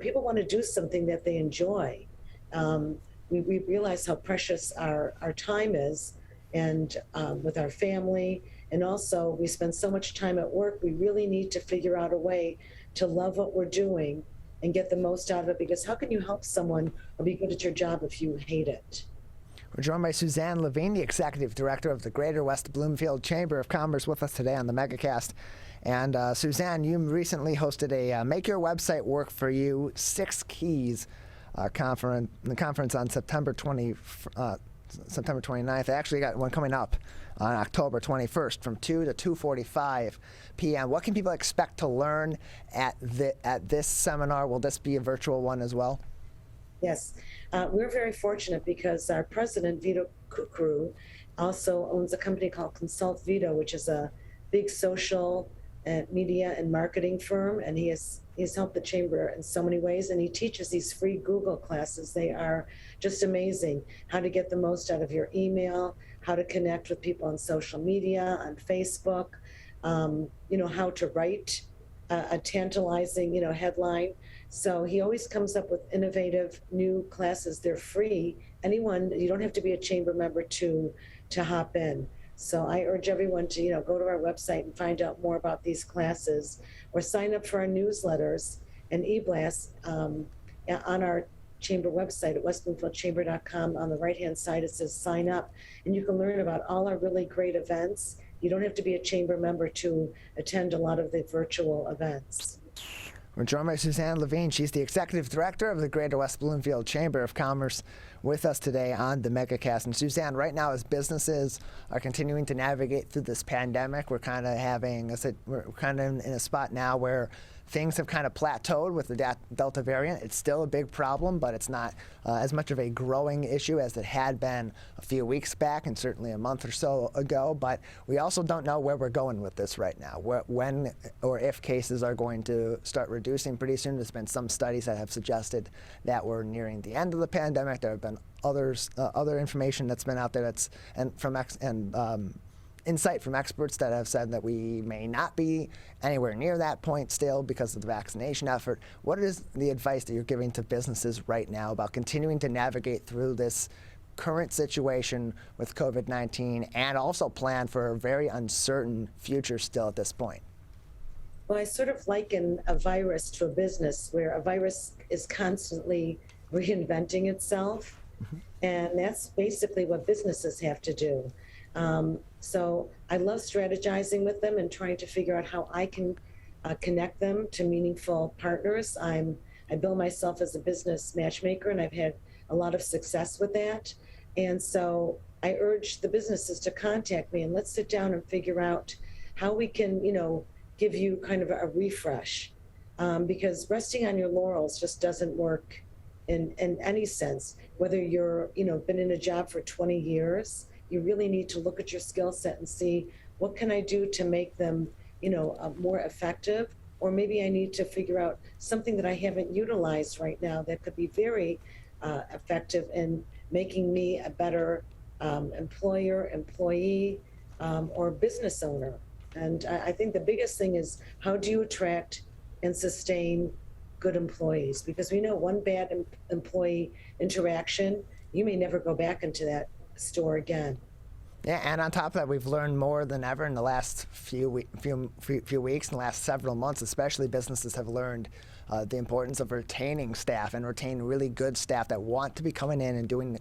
people want to do something that they enjoy. We realize how precious our time is, and with our family. And also we spend so much time at work, we really need to figure out a way to love what we're doing and get the most out of it, because how can you help someone or be good at your job if you hate it? We're joined by Suzanne Levine, the Executive Director of the Greater West Bloomfield Chamber of Commerce, with us today on the Megacast. And Suzanne, you recently hosted a Make Your Website Work For You 6 Keys conference on September 29th. I actually got one coming up on October 21st from 2 to 2:45 p.m. What can people expect to learn at this seminar? Will this be a virtual one as well? Yes. We're very fortunate because our president, Vito Kukru, also owns a company called Consult Vito, which is a big social media and marketing firm, and he's helped the chamber in so many ways, and he teaches these free Google classes. They are just amazing. How to get the most out of your email, how to connect with people on social media, on Facebook, how to write a tantalizing, headline. So he always comes up with innovative new classes. They're free. You don't have to be a chamber member to hop in. So I urge everyone to, go to our website and find out more about these classes, or sign up for our newsletters and e-blasts on our chamber website at westbloomfieldchamber.com. On the right-hand side, it says sign up, and you can learn about all our really great events. You don't have to be a chamber member to attend a lot of the virtual events. We're joined by Suzanne Levine. She's the Executive Director of the Greater West Bloomfield Chamber of Commerce, with us today on the Megacast. And Suzanne, right now, as businesses are continuing to navigate through this pandemic, we're kind of in a spot now where things have kind of plateaued with the Delta variant. It's still a big problem, but it's not as much of a growing issue as it had been a few weeks back and certainly a month or so ago. But we also don't know where we're going with this right now, when or if cases are going to start reducing pretty soon. There's been some studies that have suggested that we're nearing the end of the pandemic. There have been other information that's been out there insight from experts that have said that we may not be anywhere near that point still because of the vaccination effort. What is the advice that you're giving to businesses right now about continuing to navigate through this current situation with COVID-19 and also plan for a very uncertain future still at this point? Well, I sort of liken a virus to a business, where a virus is constantly reinventing itself. And that's basically what businesses have to do. So I love strategizing with them and trying to figure out how I can connect them to meaningful partners. I bill myself as a business matchmaker, and I've had a lot of success with that. And so I urge the businesses to contact me, and let's sit down and figure out how we can, give you kind of a refresh. because resting on your laurels just doesn't work in any sense. Whether you're, been in a job for 20 years, you really need to look at your skill set and see, what can I do to make them, more effective? Or maybe I need to figure out something that I haven't utilized right now that could be very effective in making me a better employer, employee, or business owner. And I think the biggest thing is, how do you attract and sustain good employees? Because we know one bad employee interaction, you may never go back into that store again. Yeah, and on top of that, we've learned more than ever in the last few weeks, in the last several months, especially businesses have learned the importance of retaining staff and retaining really good staff that want to be coming in and doing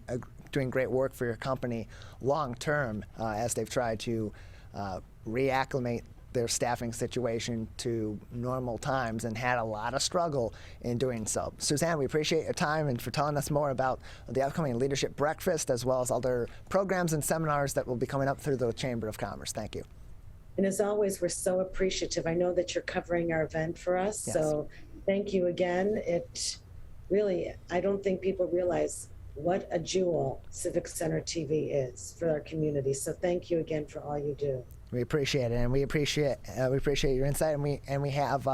great work for your company long term, as they've tried to reacclimate their staffing situation to normal times and had a lot of struggle in doing so. Suzanne, we appreciate your time and for telling us more about the upcoming Leadership Breakfast, as well as other programs and seminars that will be coming up through the Chamber of Commerce. Thank you. And as always, we're so appreciative. I know that you're covering our event for us, yes. So thank you again. It really, I don't think people realize what a jewel Civic Center TV is for our community. So thank you again for all you do. We appreciate it, and we appreciate your insight, and we have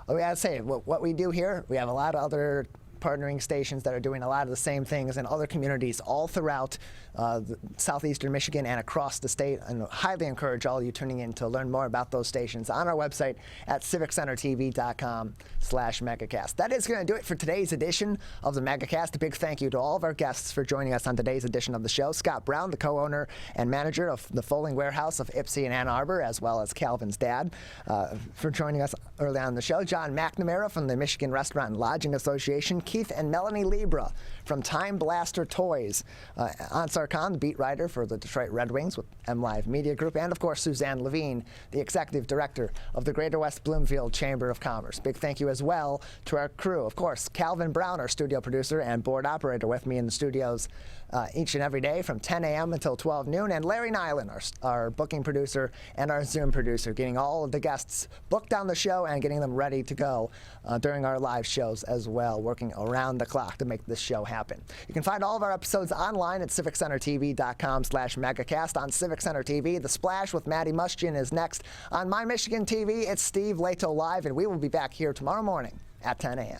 we gotta say what we do here. We have a lot of other partnering stations that are doing a lot of the same things in other communities all throughout southeastern Michigan and across the state, and highly encourage all you tuning in to learn more about those stations on our website at civiccentertv.com/megacast. That is going to do it for today's edition of the Megacast. A big thank you to all of our guests for joining us on today's edition of the show. Scott Brown, the co-owner and manager of the Fowling warehouse of Ypsi-Ann Arbor, as well as Calvin's dad, for joining us early on in the show. John McNamara from the Michigan Restaurant and Lodging Association. Keith and Melanie Libra from Time Blaster Toys. Ansar Khan, the beat writer for the Detroit Red Wings with MLive Media Group, and of course Suzanne Levine, the executive director of the Greater West Bloomfield Chamber of Commerce. Big thank you as well to our crew. Of course, Calvin Brown, our studio producer and board operator, with me in the studios each and every day from 10 a.m. until 12 noon, and Larry Nyland, our booking producer and our Zoom producer, getting all of the guests booked on the show and getting them ready to go during our live shows as well, working around the clock to make this show happen. You can find all of our episodes online at civiccentertv.com/megacast. On Civic Center TV, The Splash with Maddie Mustian is next. On My Michigan TV, it's Steve Lato Live, and we will be back here tomorrow morning at 10 a.m.